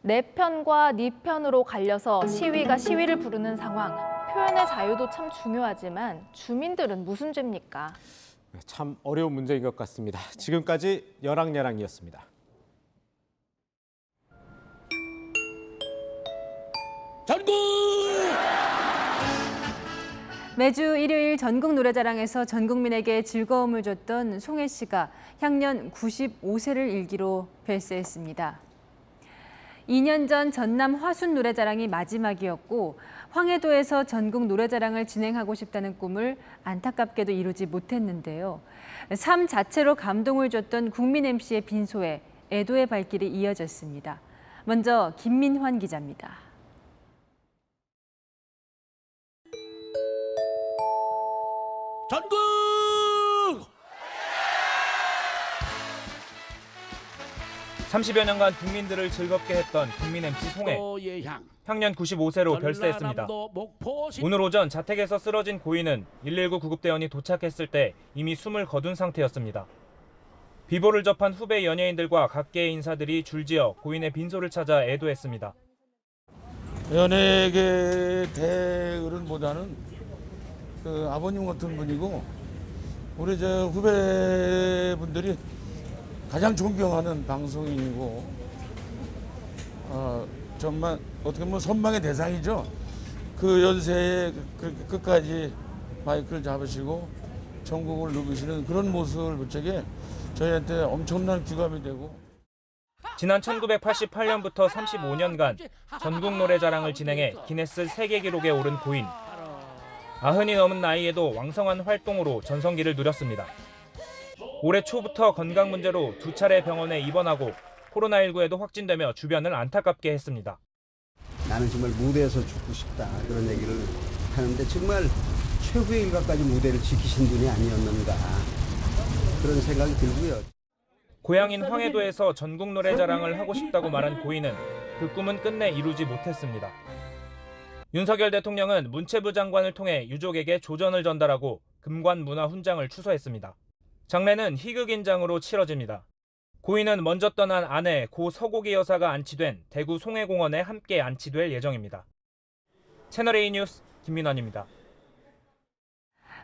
내 편과 네 편으로 갈려서 시위가 시위를 부르는 상황. 표현의 자유도 참 중요하지만 주민들은 무슨 죄입니까? 참 어려운 문제인 것 같습니다. 지금까지 여랑야랑이었습니다. 전국! 매주 일요일 전국 노래자랑에서 전 국민에게 즐거움을 줬던 송혜 씨가 향년 95세를 일기로 별세했습니다. 2년 전 전남 화순 노래자랑이 마지막이었고 황해도에서 전국 노래자랑을 진행하고 싶다는 꿈을 안타깝게도 이루지 못했는데요. 삶 자체로 감동을 줬던 국민 MC의 빈소에 애도의 발길이 이어졌습니다. 먼저 김민환 기자입니다. 전국! 30여 년간 국민들을 즐겁게 했던 국민 MC 송혜. 향년 95세로 별세했습니다. 오늘 오전 자택에서 쓰러진 고인은 119 구급대원이 도착했을 때 이미 숨을 거둔 상태였습니다. 비보를 접한 후배 연예인들과 각계의 인사들이 줄지어 고인의 빈소를 찾아 애도했습니다. 연예계 대어른보다는 그 아버님 같은 분이고 우리 저 후배분들이 가장 존경하는 방송인이고 정말 어떻게 보면 선망의 대상이죠. 그 연세에 그렇게 끝까지 마이크를 잡으시고 전국을 누비시는 그런 모습을 볼 적에 저희한테 엄청난 귀감이 되고 지난 1988년부터 35년간 전국 노래자랑을 진행해 기네스 세계 기록에 오른 고인. 90이 넘은 나이에도 왕성한 활동으로 전성기를 누렸습니다. 올해 초부터 건강 문제로 2차례 병원에 입원하고 코로나19에도 확진되며 주변을 안타깝게 했습니다. 나는 정말 무대에서 죽고 싶다 그런 얘기를 하는데 정말 최후의 일각까지 무대를 지키신 분이 아니었는가 그런 생각이 들고요. 고향인 황해도에서 전국 노래자랑을 하고 싶다고 말한 고인은 그 꿈은 끝내 이루지 못했습니다. 윤석열 대통령은 문체부 장관을 통해 유족에게 조전을 전달하고 금관 문화 훈장을 추서했습니다. 장례는 희극인장으로 치러집니다. 고인은 먼저 떠난 아내 고 서곡이 여사가 안치된 대구 송해공원에 함께 안치될 예정입니다. 채널A 뉴스 김민환입니다.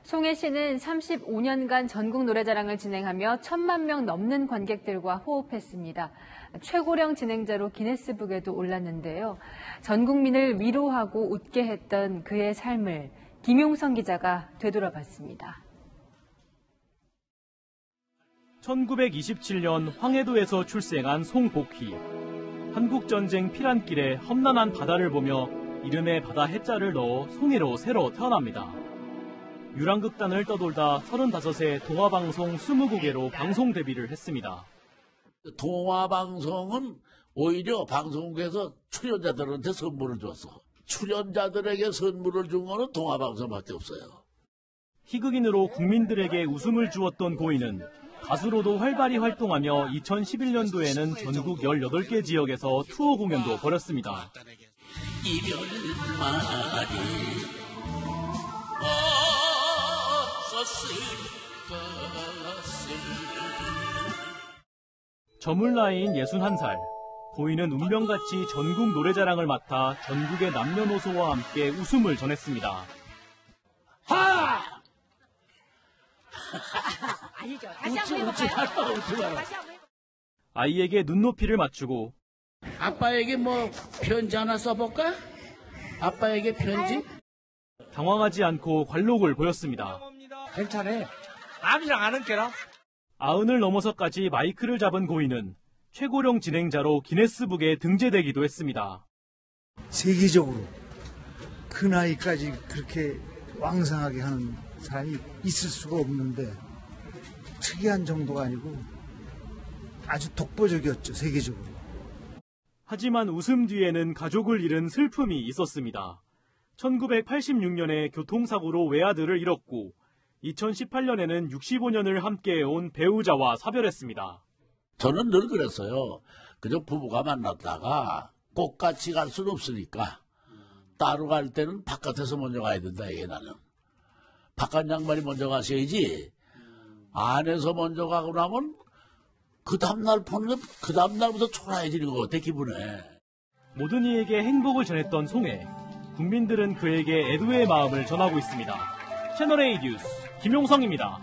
송혜 씨는 35년간 전국 노래자랑을 진행하며 1,000만 명 넘는 관객들과 호흡했습니다. 최고령 진행자로 기네스북에도 올랐는데요. 전 국민을 위로하고 웃게 했던 그의 삶을 김용성 기자가 되돌아봤습니다. 1927년 황해도에서 출생한 송복희. 한국전쟁 피란길에 험난한 바다를 보며 이름에 바다 해자를 넣어 송혜로 새로 태어납니다. 유랑극단을 떠돌다 35세 동화방송 20곡에로 방송 데뷔를 했습니다. 동화방송은 오히려 방송국에서 출연자들한테 선물을 줬어. 출연자들에게 선물을 준 거는 동화방송밖에 없어요. 희극인으로 국민들에게 웃음을 주었던 고인은 가수로도 활발히 활동하며 2011년도에는 전국 18개 지역에서 투어 공연도 벌였습니다. 이별말이 저물 나이인 61살. 고인은 운명같이 전국 노래자랑을 맡아 전국의 남녀노소와 함께 웃음을 전했습니다. 하! 아니죠. 아이에게 눈높이를 맞추고 아빠에게 뭐 편지 하나 써볼까? 아빠에게 편지? 당황하지 않고 관록을 보였습니다. 괜찮아. 남이랑 아는 게라. 90을 넘어서까지 마이크를 잡은 고인은 최고령 진행자로 기네스북에 등재되기도 했습니다. 세계적으로 그 나이까지 그렇게 왕성하게 하는 사람이 있을 수가 없는데 특이한 정도가 아니고 아주 독보적이었죠, 세계적으로. 하지만 웃음 뒤에는 가족을 잃은 슬픔이 있었습니다. 1986년에 교통사고로 외아들을 잃었고 2018년에는 65년을 함께해온 배우자와 사별했습니다. 저는 늘 그랬어요. 그저 부부가 만났다가 꼭 같이 갈 수는 없으니까 따로 갈 때는 바깥에서 먼저 가야 된다, 이게 나는. 바깥 양반이 먼저 가셔야지. 안에서 먼저 가고 나면 그 다음날 보는 그 다음날부터 초라해지는 것 같아, 기분에. 모든 이에게 행복을 전했던 송해. 국민들은 그에게 애도의 마음을 전하고 있습니다. 채널A 뉴스 김용성입니다.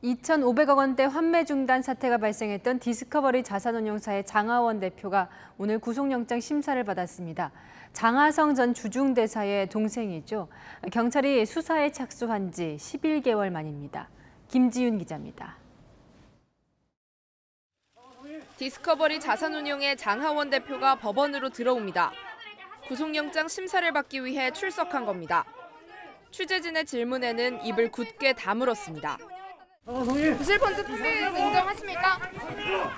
2,500억 원대 환매 중단 사태가 발생했던 디스커버리 자산운용사의 장하원 대표가 오늘 구속영장 심사를 받았습니다. 장하성 전 주중대사의 동생이죠. 경찰이 수사에 착수한 지 11개월 만입니다. 김지윤 기자입니다. 디스커버리 자산운용의 장하원 대표가 법원으로 들어옵니다. 구속영장 심사를 받기 위해 출석한 겁니다. 취재진의 질문에는 입을 굳게 다물었습니다. 부실펀드 투자율 인정하십니까?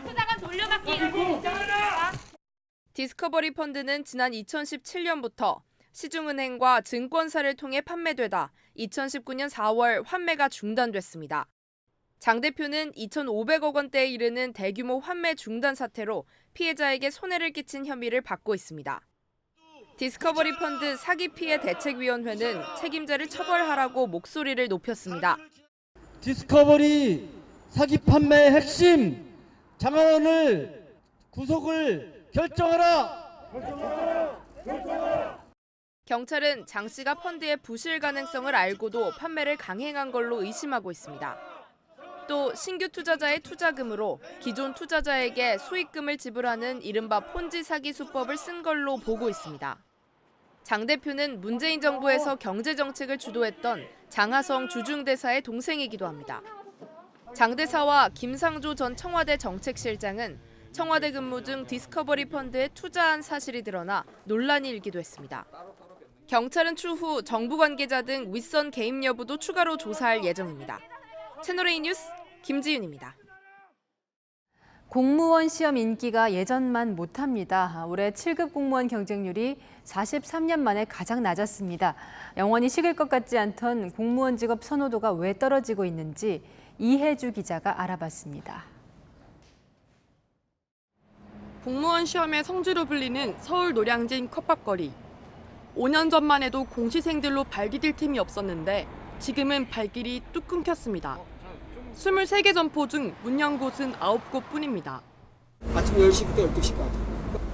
투자가 돌려받기 인정하십니까? 디스커버리 펀드는 지난 2017년부터 시중은행과 증권사를 통해 판매되다 2019년 4월 환매가 중단됐습니다. 장 대표는 2,500억 원대에 이르는 대규모 환매 중단 사태로 피해자에게 손해를 끼친 혐의를 받고 있습니다. 디스커버리 펀드 사기 피해 대책위원회는 책임자를 처벌하라고 목소리를 높였습니다. 디스커버리 사기 판매의 핵심 장하원을 구속을 결정하라. 경찰은 장 씨가 펀드의 부실 가능성을 알고도 판매를 강행한 걸로 의심하고 있습니다. 또 신규 투자자의 투자금으로 기존 투자자에게 수익금을 지불하는 이른바 폰지 사기 수법을 쓴 걸로 보고 있습니다. 장 대표는 문재인 정부에서 경제정책을 주도했던 장하성 주중대사의 동생이기도 합니다. 장 대사와 김상조 전 청와대 정책실장은 청와대 근무 중 디스커버리 펀드에 투자한 사실이 드러나 논란이 일기도 했습니다. 경찰은 추후 정부 관계자 등 윗선 개입 여부도 추가로 조사할 예정입니다. 채널A 뉴스 김지윤입니다. 공무원 시험 인기가 예전만 못합니다. 올해 7급 공무원 경쟁률이 43년 만에 가장 낮았습니다. 영원히 식을 것 같지 않던 공무원 직업 선호도가 왜 떨어지고 있는지 이혜주 기자가 알아봤습니다. 공무원 시험의 성지로 불리는 서울 노량진 컵밥거리. 5년 전만 해도 공시생들로 발디딜 틈이 없었는데 지금은 발길이 뚝 끊겼습니다. 23개 점포 중 문 연 곳은 9곳 뿐입니다. 아침 10시부터 12시까지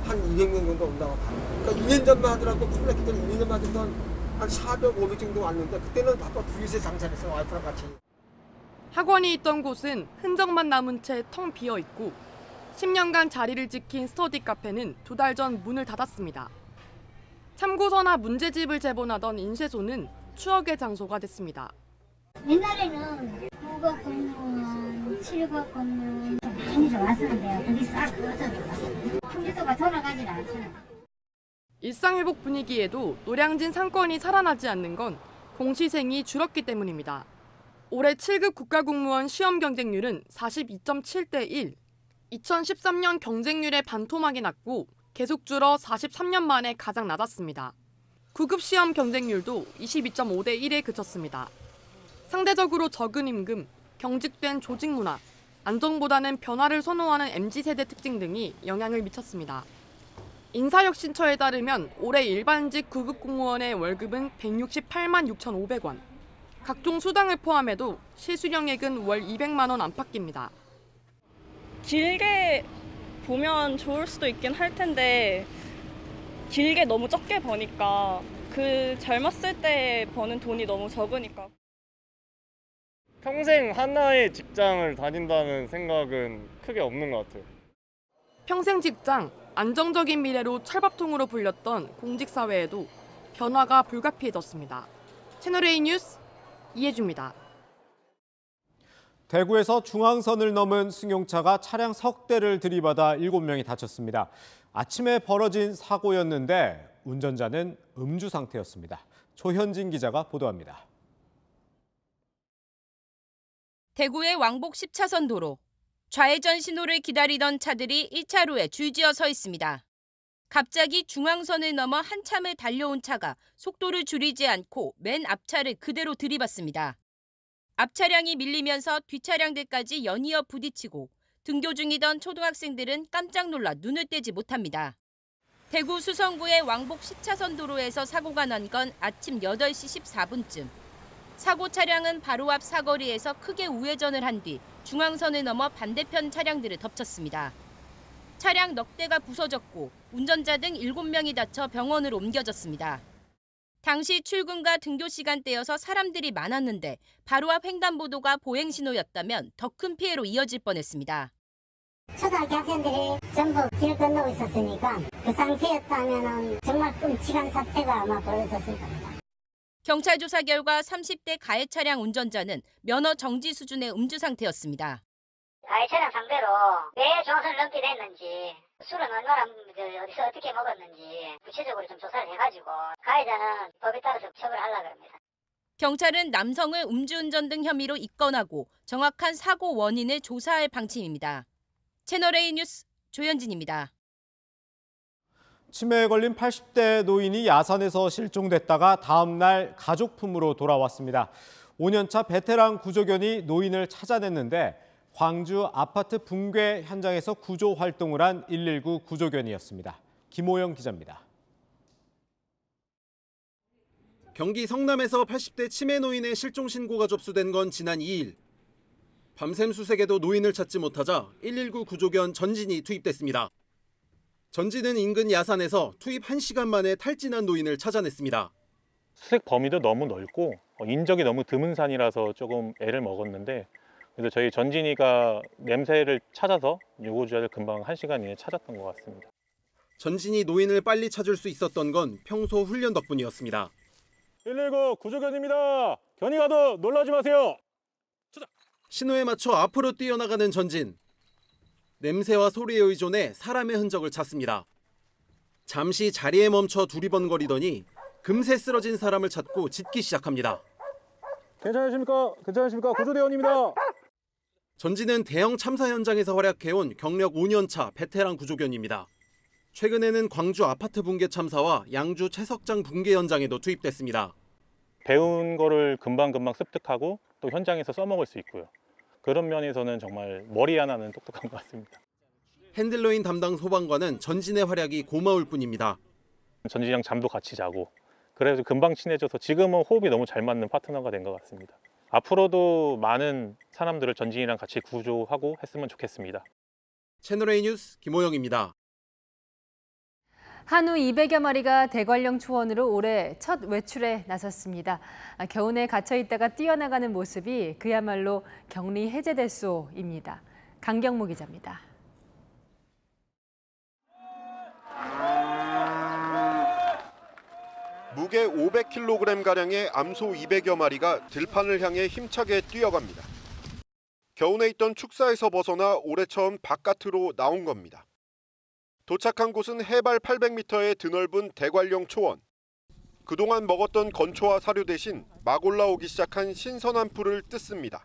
한 200명 정도 온다고 봐요. 그러니까 2년 전만 하더라도 컴플렉트 때는 2년 전만 하더라도 한 400, 500 정도 왔는데 그때는 바빠 둘이서 장사를 해서 와이프랑 같이. 학원이 있던 곳은 흔적만 남은 채 텅 비어 있고 10년간 자리를 지킨 스터디 카페는 2달 전 문을 닫았습니다. 참고서나 문제집을 제본하던 인쇄소는 추억의 장소가 됐습니다. 옛날에는 9급 공무원, 7급 공무원 많이 좋았었는데요. 거기 싹 없어졌어요. 컴퓨터가 돌아가질 않잖아요. 일상회복 분위기에도 노량진 상권이 살아나지 않는 건 공시생이 줄었기 때문입니다. 올해 7급 국가공무원 시험 경쟁률은 42.7대 1. 2013년 경쟁률의 반토막이 났고 계속 줄어 43년 만에 가장 낮았습니다. 9급 시험 경쟁률도 22.5대 1에 그쳤습니다. 상대적으로 적은 임금, 경직된 조직 문화, 안정보다는 변화를 선호하는 MZ세대 특징 등이 영향을 미쳤습니다. 인사혁신처에 따르면 올해 일반직 9급 공무원의 월급은 168만 6,500원. 각종 수당을 포함해도 실수령액은 월 200만 원 안팎입니다. 길게 보면 좋을 수도 있긴 할 텐데 길게 너무 적게 버니까 그 젊었을 때 버는 돈이 너무 적으니까. 평생 하나의 직장을 다닌다는 생각은 크게 없는 것 같아요. 평생 직장, 안정적인 미래로 철밥통으로 불렸던 공직사회에도 변화가 불가피해졌습니다. 채널A 뉴스 이혜주입니다. 대구에서 중앙선을 넘은 승용차가 차량 석 대를 들이받아 7명이 다쳤습니다. 아침에 벌어진 사고였는데 운전자는 음주 상태였습니다. 조현진 기자가 보도합니다. 대구의 왕복 10차선 도로. 좌회전 신호를 기다리던 차들이 1차로에 줄지어 서 있습니다. 갑자기 중앙선을 넘어 한참을 달려온 차가 속도를 줄이지 않고 맨 앞차를 그대로 들이받습니다. 앞차량이 밀리면서 뒷차량들까지 연이어 부딪히고 등교 중이던 초등학생들은 깜짝 놀라 눈을 떼지 못합니다. 대구 수성구의 왕복 10차선 도로에서 사고가 난 건 아침 8시 14분쯤. 사고 차량은 바로 앞 사거리에서 크게 우회전을 한 뒤 중앙선을 넘어 반대편 차량들을 덮쳤습니다. 차량 넉 대가 부서졌고 운전자 등 7명이 다쳐 병원으로 옮겨졌습니다. 당시 출근과 등교 시간대여서 사람들이 많았는데 바로 앞 횡단보도가 보행 신호였다면 더 큰 피해로 이어질 뻔했습니다. 초등학교 학생들이 전부 길 건너고 있었으니까 그 상태였다면 정말 끔찍한 사태가 아마 벌어졌을 겁니다. 경찰 조사 결과 30대 가해 차량 운전자는 면허 정지 수준의 음주 상태였습니다. 가해 차량 상대로 왜 중앙선을 넘게 됐는지, 술은 얼마나 어디서 어떻게 먹었는지 구체적으로 좀 조사를 해가지고 가해자는 법에 따라서 처벌하려고 합니다. 경찰은 남성을 음주운전 등 혐의로 입건하고 정확한 사고 원인을 조사할 방침입니다. 채널A 뉴스 조현진입니다. 치매에 걸린 80대 노인이 야산에서 실종됐다가 다음 날 가족 품으로 돌아왔습니다. 5년차 베테랑 구조견이 노인을 찾아냈는데 광주 아파트 붕괴 현장에서 구조 활동을 한 119 구조견이었습니다. 김호영 기자입니다. 경기 성남에서 80대 치매 노인의 실종 신고가 접수된 건 지난 2일. 밤샘 수색에도 노인을 찾지 못하자 119 구조견 전진이 투입됐습니다. 전진은 인근 야산에서 투입 1시간 만에 탈진한 노인을 찾아냈습니다. 수색 범위도 너무 넓고 인적이 너무 드문 산이라서 조금 애를 먹었는데 그래서 저희 전진이가 냄새를 찾아서 요구주자를 금방 1시간 이내에 찾았던 것 같습니다. 전진이 노인을 빨리 찾을 수 있었던 건 평소 훈련 덕분이었습니다. 119 구조견입니다. 견이 가도 놀라지 마세요. 신호에 맞춰 앞으로 뛰어나가는 전진. 냄새와 소리에 의존해 사람의 흔적을 찾습니다. 잠시 자리에 멈춰 두리번거리더니 금세 쓰러진 사람을 찾고 짖기 시작합니다. 괜찮으십니까? 괜찮으십니까? 구조대원입니다. 전진은 대형 참사 현장에서 활약해온 경력 5년차 베테랑 구조견입니다. 최근에는 광주 아파트 붕괴 참사와 양주 채석장 붕괴 현장에도 투입됐습니다. 배운 거를 금방금방 습득하고 또 현장에서 써먹을 수 있고요. 그런 면에서는 정말 머리 하나는 똑똑한 것 같습니다. 핸들러인 담당 소방관은 전진의 활약이 고마울 뿐입니다. 전진이랑 잠도 같이 자고 그래서 금방 친해져서 지금은 호흡이 너무 잘 맞는 파트너가 된 것 같습니다. 앞으로도 많은 사람들을 전진이랑 같이 구조하고 했으면 좋겠습니다. 채널A 뉴스 김호영입니다. 한우 200여 마리가 대관령 초원으로 올해 첫 외출에 나섰습니다. 겨우내 갇혀 있다가 뛰어나가는 모습이 그야말로 격리 해제됐소입니다. 강경무 기자입니다. 무게 500kg가량의 암소 200여 마리가 들판을 향해 힘차게 뛰어갑니다. 겨우내 있던 축사에서 벗어나 올해 처음 바깥으로 나온 겁니다. 도착한 곳은 해발 800m의 드넓은 대관령 초원. 그동안 먹었던 건초와 사료 대신 막 올라오기 시작한 신선한 풀을 뜯습니다.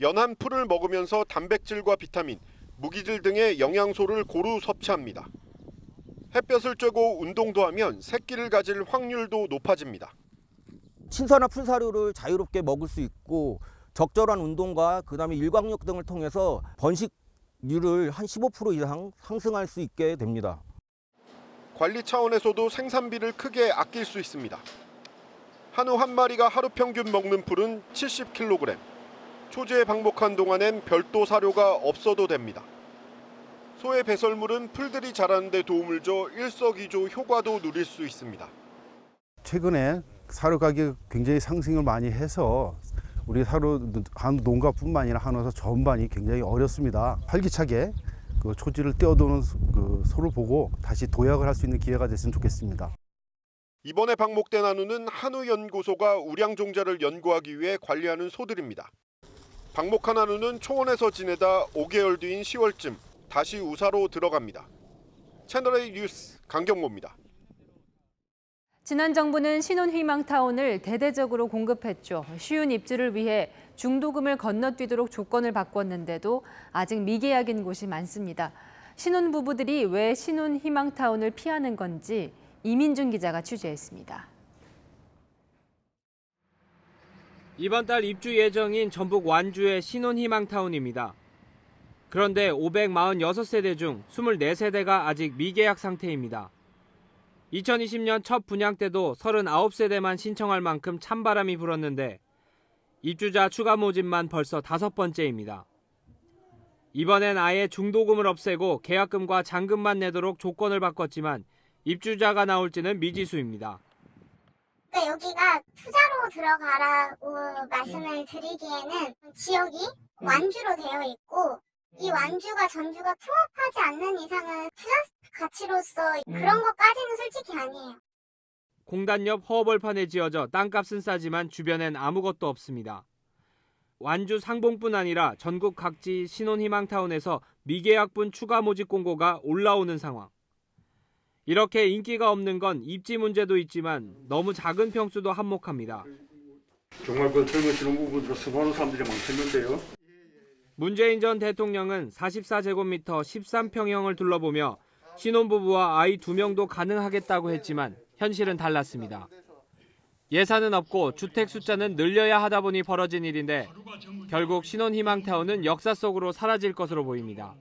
연한 풀을 먹으면서 단백질과 비타민, 무기질 등의 영양소를 고루 섭취합니다. 햇볕을 쬐고 운동도 하면 새끼를 가질 확률도 높아집니다. 신선한 풀사료를 자유롭게 먹을 수 있고 적절한 운동과 그다음에 일광욕 등을 통해서 번식률을 한 15% 이상 상승할 수 있게 됩니다. 관리 차원에서도 생산비를 크게 아낄 수 있습니다. 한우 한 마리가 하루 평균 먹는 풀은 70kg. 초지에 방목한 동안엔 별도 사료가 없어도 됩니다. 소의 배설물은 풀들이 자라는 데 도움을 줘 일석이조 효과도 누릴 수 있습니다. 최근에 사료 가격 굉장히 상승을 많이 해서 우리 한우 농가뿐만 아니라 한우사 전반이 굉장히 어렵습니다. 활기차게 그 초지를 뛰어도는 그 소를 보고 다시 도약을 할 수 있는 기회가 됐으면 좋겠습니다. 이번에 방목된 한우는 한우연구소가 우량종자를 연구하기 위해 관리하는 소들입니다. 방목한 한우는 초원에서 지내다 5개월 뒤인 10월쯤 다시 우사로 들어갑니다. 채널A 뉴스 강경모입니다. 지난 정부는 신혼희망타운을 대대적으로 공급했죠. 쉬운 입주를 위해 중도금을 건너뛰도록 조건을 바꿨는데도 아직 미계약인 곳이 많습니다. 신혼부부들이 왜 신혼희망타운을 피하는 건지 이민준 기자가 취재했습니다. 이번 달 입주 예정인 전북 완주의 신혼희망타운입니다. 그런데 546세대 중 24세대가 아직 미계약 상태입니다. 2020년 첫 분양 때도 39세대만 신청할 만큼 찬바람이 불었는데 입주자 추가 모집만 벌써 5번째입니다. 이번엔 아예 중도금을 없애고 계약금과 잔금만 내도록 조건을 바꿨지만 입주자가 나올지는 미지수입니다. 그러니까 여기가 투자로 들어가라고 말씀을 드리기에는 지역이 완주로 되어 있고 이 완주가 전주가 부합하지 않는 이상은 투자 가치로서 그런 것까지는 솔직히 아니에요. 공단 옆 허벌판에 지어져 땅값은 싸지만 주변엔 아무것도 없습니다. 완주 상봉뿐 아니라 전국 각지 신혼희망타운에서 미계약분 추가 모집 공고가 올라오는 상황. 이렇게 인기가 없는 건 입지 문제도 있지만 너무 작은 평수도 한몫합니다. 정말 그 젊은 신혼부부들 수고하는 사람들이 많겠는데요. 문재인 전 대통령은 44제곱미터 13평형을 둘러보며 신혼부부와 아이 2명도 가능하겠다고 했지만 현실은 달랐습니다. 예산은 없고 주택 숫자는 늘려야 하다 보니 벌어진 일인데 결국 신혼희망타운은 역사 속으로 사라질 것으로 보입니다.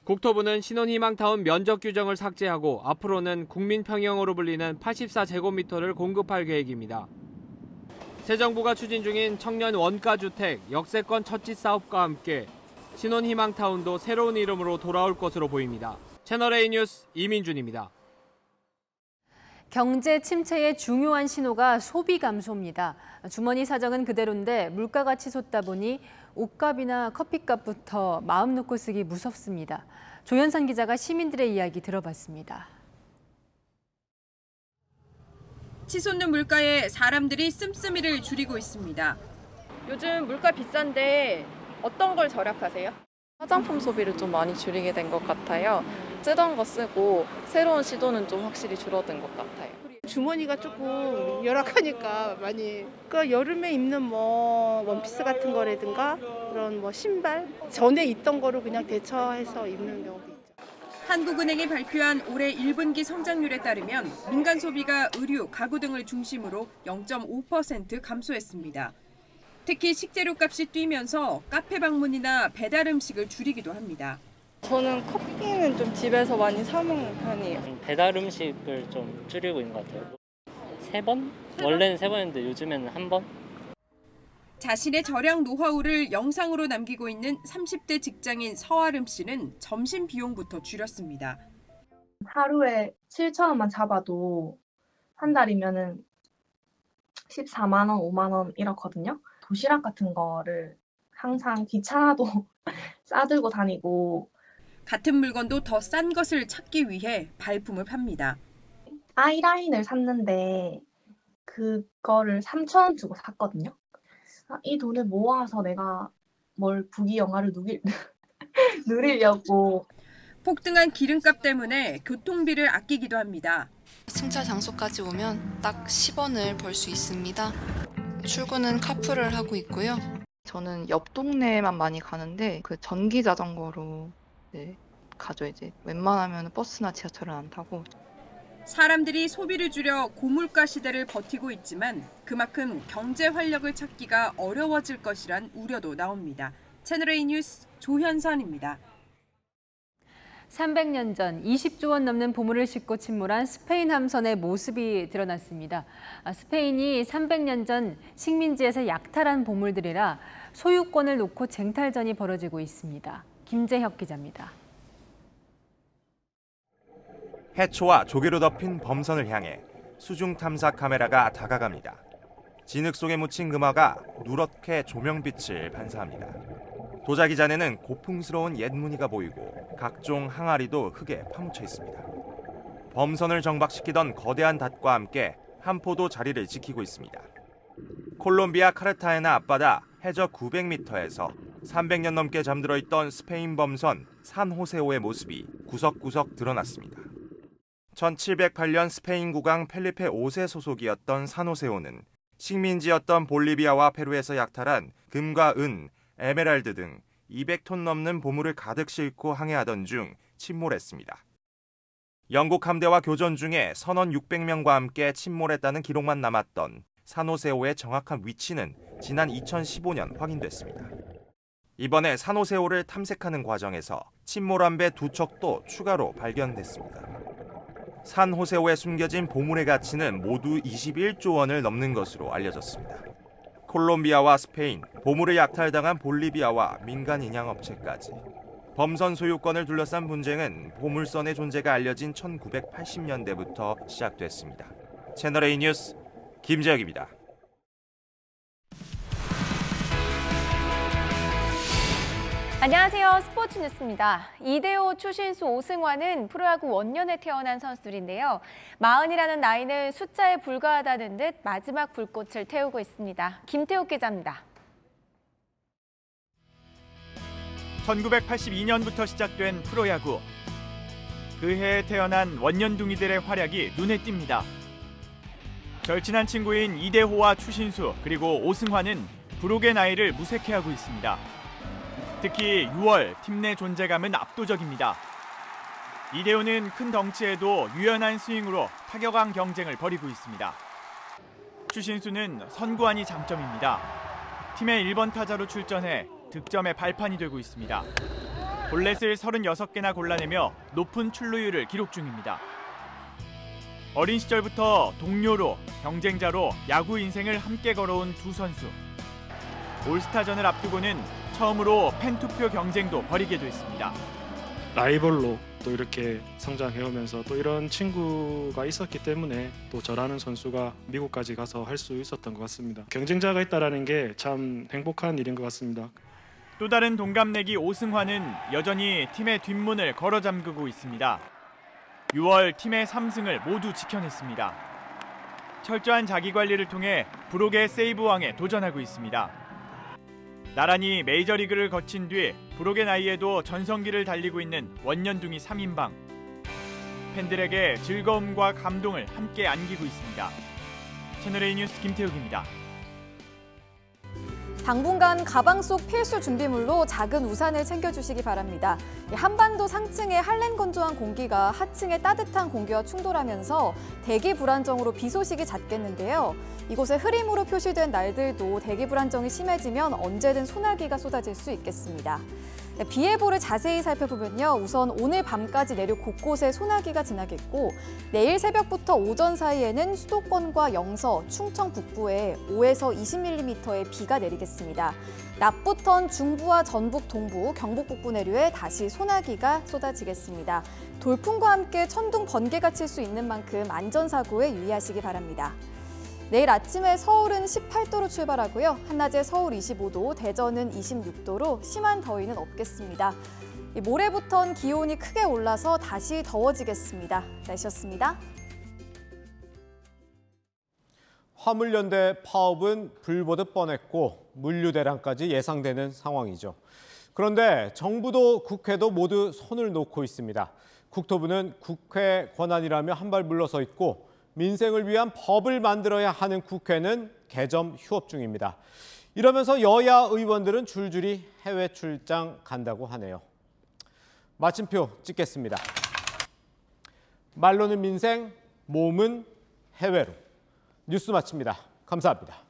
국토부는 신혼희망타운 면적 규정을 삭제하고 앞으로는 국민평형으로 불리는 84제곱미터를 공급할 계획입니다. 새 정부가 추진 중인 청년 원가주택 역세권 첫집 사업과 함께 신혼희망타운도 새로운 이름으로 돌아올 것으로 보입니다. 채널A 뉴스 이민준입니다. 경제 침체의 중요한 신호가 소비 감소입니다. 주머니 사정은 그대로인데 물가가 치솟다 보니 옷값이나 커피값부터 마음 놓고 쓰기 무섭습니다. 조현선 기자가 시민들의 이야기 들어봤습니다. 치솟는 물가에 사람들이 씀씀이를 줄이고 있습니다. 요즘 물가 비싼데 어떤 걸 절약하세요? 화장품 소비를 좀 많이 줄이게 된 것 같아요. 쓰던 거 쓰고 새로운 시도는 좀 확실히 줄어든 것 같아요. 주머니가 조금 열악하니까 많이 여름에 입는 뭐 원피스 같은 거라든가 그런 뭐 신발 전에 있던 거로 그냥 대처해서 입는 경우도 있죠. 한국은행이 발표한 올해 1분기 성장률에 따르면 민간 소비가 의류, 가구 등을 중심으로 0.5% 감소했습니다. 특히 식재료 값이 뛰면서 카페 방문이나 배달 음식을 줄이기도 합니다. 저는 커피는 좀 집에서 많이 사 먹는 편이에요. 배달 음식을 좀 줄이고 있는 것 같아요. 3번? 원래는 3번인데 요즘에는 1번? 자신의 절약 노하우를 영상으로 남기고 있는 30대 직장인 서아름 씨는 점심 비용부터 줄였습니다. 하루에 7,000원만 잡아도 한 달이면은 14만 원, 5만 원 이렇거든요. 도시락 같은 거를 항상 귀찮아도 싸들고 다니고 같은 물건도 더 싼 것을 찾기 위해 발품을 팝니다. 아이라인을 샀는데 그거를 3,000원 주고 샀거든요. 이 돈을 모아서 내가 뭘 부귀영화를 누리려고. 폭등한 기름값 때문에 교통비를 아끼기도 합니다. 승차 장소까지 오면 딱 10원을 벌 수 있습니다. 출근은 카풀을 하고 있고요. 저는 옆 동네만 많이 가는데 그 전기 자전거로 가죠. 이제 웬만하면 버스나 지하철은 안 타고. 사람들이 소비를 줄여 고물가 시대를 버티고 있지만 그만큼 경제 활력을 찾기가 어려워질 것이란 우려도 나옵니다. 채널A 뉴스 조현선입니다. 300년 전 20조 원 넘는 보물을 싣고 침몰한 스페인 함선의 모습이 드러났습니다. 스페인이 300년 전 식민지에서 약탈한 보물들이라 소유권을 놓고 쟁탈전이 벌어지고 있습니다. 김재혁 기자입니다. 해초와 조개로 덮인 범선을 향해 수중 탐사 카메라가 다가갑니다. 진흙 속에 묻힌 금화가 누렇게 조명빛을 반사합니다. 도자기 잔에는 고풍스러운 옛 무늬가 보이고 각종 항아리도 흙에 파묻혀 있습니다. 범선을 정박시키던 거대한 닷과 함께 함포도 자리를 지키고 있습니다. 콜롬비아 카르타헤나 앞바다 해저 900m에서 300년 넘게 잠들어 있던 스페인 범선 산호세오의 모습이 구석구석 드러났습니다. 1708년 스페인 국왕 펠리페 5세 소속이었던 산호세오는 식민지였던 볼리비아와 페루에서 약탈한 금과 은, 에메랄드 등 200톤 넘는 보물을 가득 싣고 항해하던 중 침몰했습니다. 영국 함대와 교전 중에 선원 600명과 함께 침몰했다는 기록만 남았던 산호세오의 정확한 위치는 지난 2015년 확인됐습니다. 이번에 산호세오를 탐색하는 과정에서 침몰한 배 2척도 추가로 발견됐습니다. 산호세오에 숨겨진 보물의 가치는 모두 21조 원을 넘는 것으로 알려졌습니다. 콜롬비아와 스페인, 보물을 약탈당한 볼리비아와 민간 인양업체까지. 범선 소유권을 둘러싼 분쟁은 보물선의 존재가 알려진 1980년대부터 시작됐습니다. 채널A 뉴스 김재혁입니다. 안녕하세요. 스포츠 뉴스입니다. 이대호, 추신수, 오승환은 프로야구 원년에 태어난 선수들인데요. 40이라는 나이는 숫자에 불과하다는 듯 마지막 불꽃을 태우고 있습니다. 김태욱 기자입니다. 1982년부터 시작된 프로야구. 그 해에 태어난 원년둥이들의 활약이 눈에 띕니다. 절친한 친구인 이대호와 추신수 그리고 오승환은 부록의 나이를 무색해하고 있습니다. 특히 6월 팀 내 존재감은 압도적입니다. 이대호는 큰 덩치에도 유연한 스윙으로 타격왕 경쟁을 벌이고 있습니다. 추신수는 선구안이 장점입니다. 팀의 1번 타자로 출전해 득점의 발판이 되고 있습니다. 볼넷을 36개나 골라내며 높은 출루율을 기록 중입니다. 어린 시절부터 동료로, 경쟁자로 야구 인생을 함께 걸어온 두 선수. 올스타전을 앞두고는 처음으로 팬투표 경쟁도 벌이게 됐습니다. 라이벌로 또 이렇게 성장해오면서 또 이런 친구가 있었기 때문에 또 저라는 선수가 미국까지 가서 할 수 있었던 것 같습니다. 경쟁자가 있다는 게 참 행복한 일인 것 같습니다. 또 다른 동갑내기 오승환은 여전히 팀의 뒷문을 걸어 잠그고 있습니다. 6월 팀의 3승을 모두 지켜냈습니다. 철저한 자기관리를 통해 부록의 세이브왕에 도전하고 있습니다. 나란히 메이저리그를 거친 뒤 부록의 나이에도 전성기를 달리고 있는 원년둥이 3인방. 팬들에게 즐거움과 감동을 함께 안기고 있습니다. 채널A 뉴스 김태욱입니다. 당분간 가방 속 필수 준비물로 작은 우산을 챙겨주시기 바랍니다. 한반도 상층의 한랭 건조한 공기가 하층의 따뜻한 공기와 충돌하면서 대기 불안정으로 비 소식이 잦겠는데요. 이곳에 흐림으로 표시된 날들도 대기 불안정이 심해지면 언제든 소나기가 쏟아질 수 있겠습니다. 비 예보를 자세히 살펴보면요. 우선 오늘 밤까지 내륙 곳곳에 소나기가 지나겠고 내일 새벽부터 오전 사이에는 수도권과 영서, 충청 북부에 5에서 20mm의 비가 내리겠습니다. 낮부턴 중부와 전북 동부, 경북 북부 내륙에 다시 소나기가 쏟아지겠습니다. 돌풍과 함께 천둥, 번개가 칠 수 있는 만큼 안전사고에 유의하시기 바랍니다. 내일 아침에 서울은 18도로 출발하고요. 한낮에 서울 25도, 대전은 26도로 심한 더위는 없겠습니다. 모레부터는 기온이 크게 올라서 다시 더워지겠습니다. 날씨였습니다. 화물연대 파업은 불보듯 뻔했고 물류대란까지 예상되는 상황이죠. 그런데 정부도 국회도 모두 손을 놓고 있습니다. 국토부는 국회 권한이라며 한 발 물러서 있고 민생을 위한 법을 만들어야 하는 국회는 개점 휴업 중입니다. 이러면서 여야 의원들은 줄줄이 해외 출장 간다고 하네요. 마침표 찍겠습니다. 말로는 민생, 몸은 해외로. 뉴스 마칩니다. 감사합니다.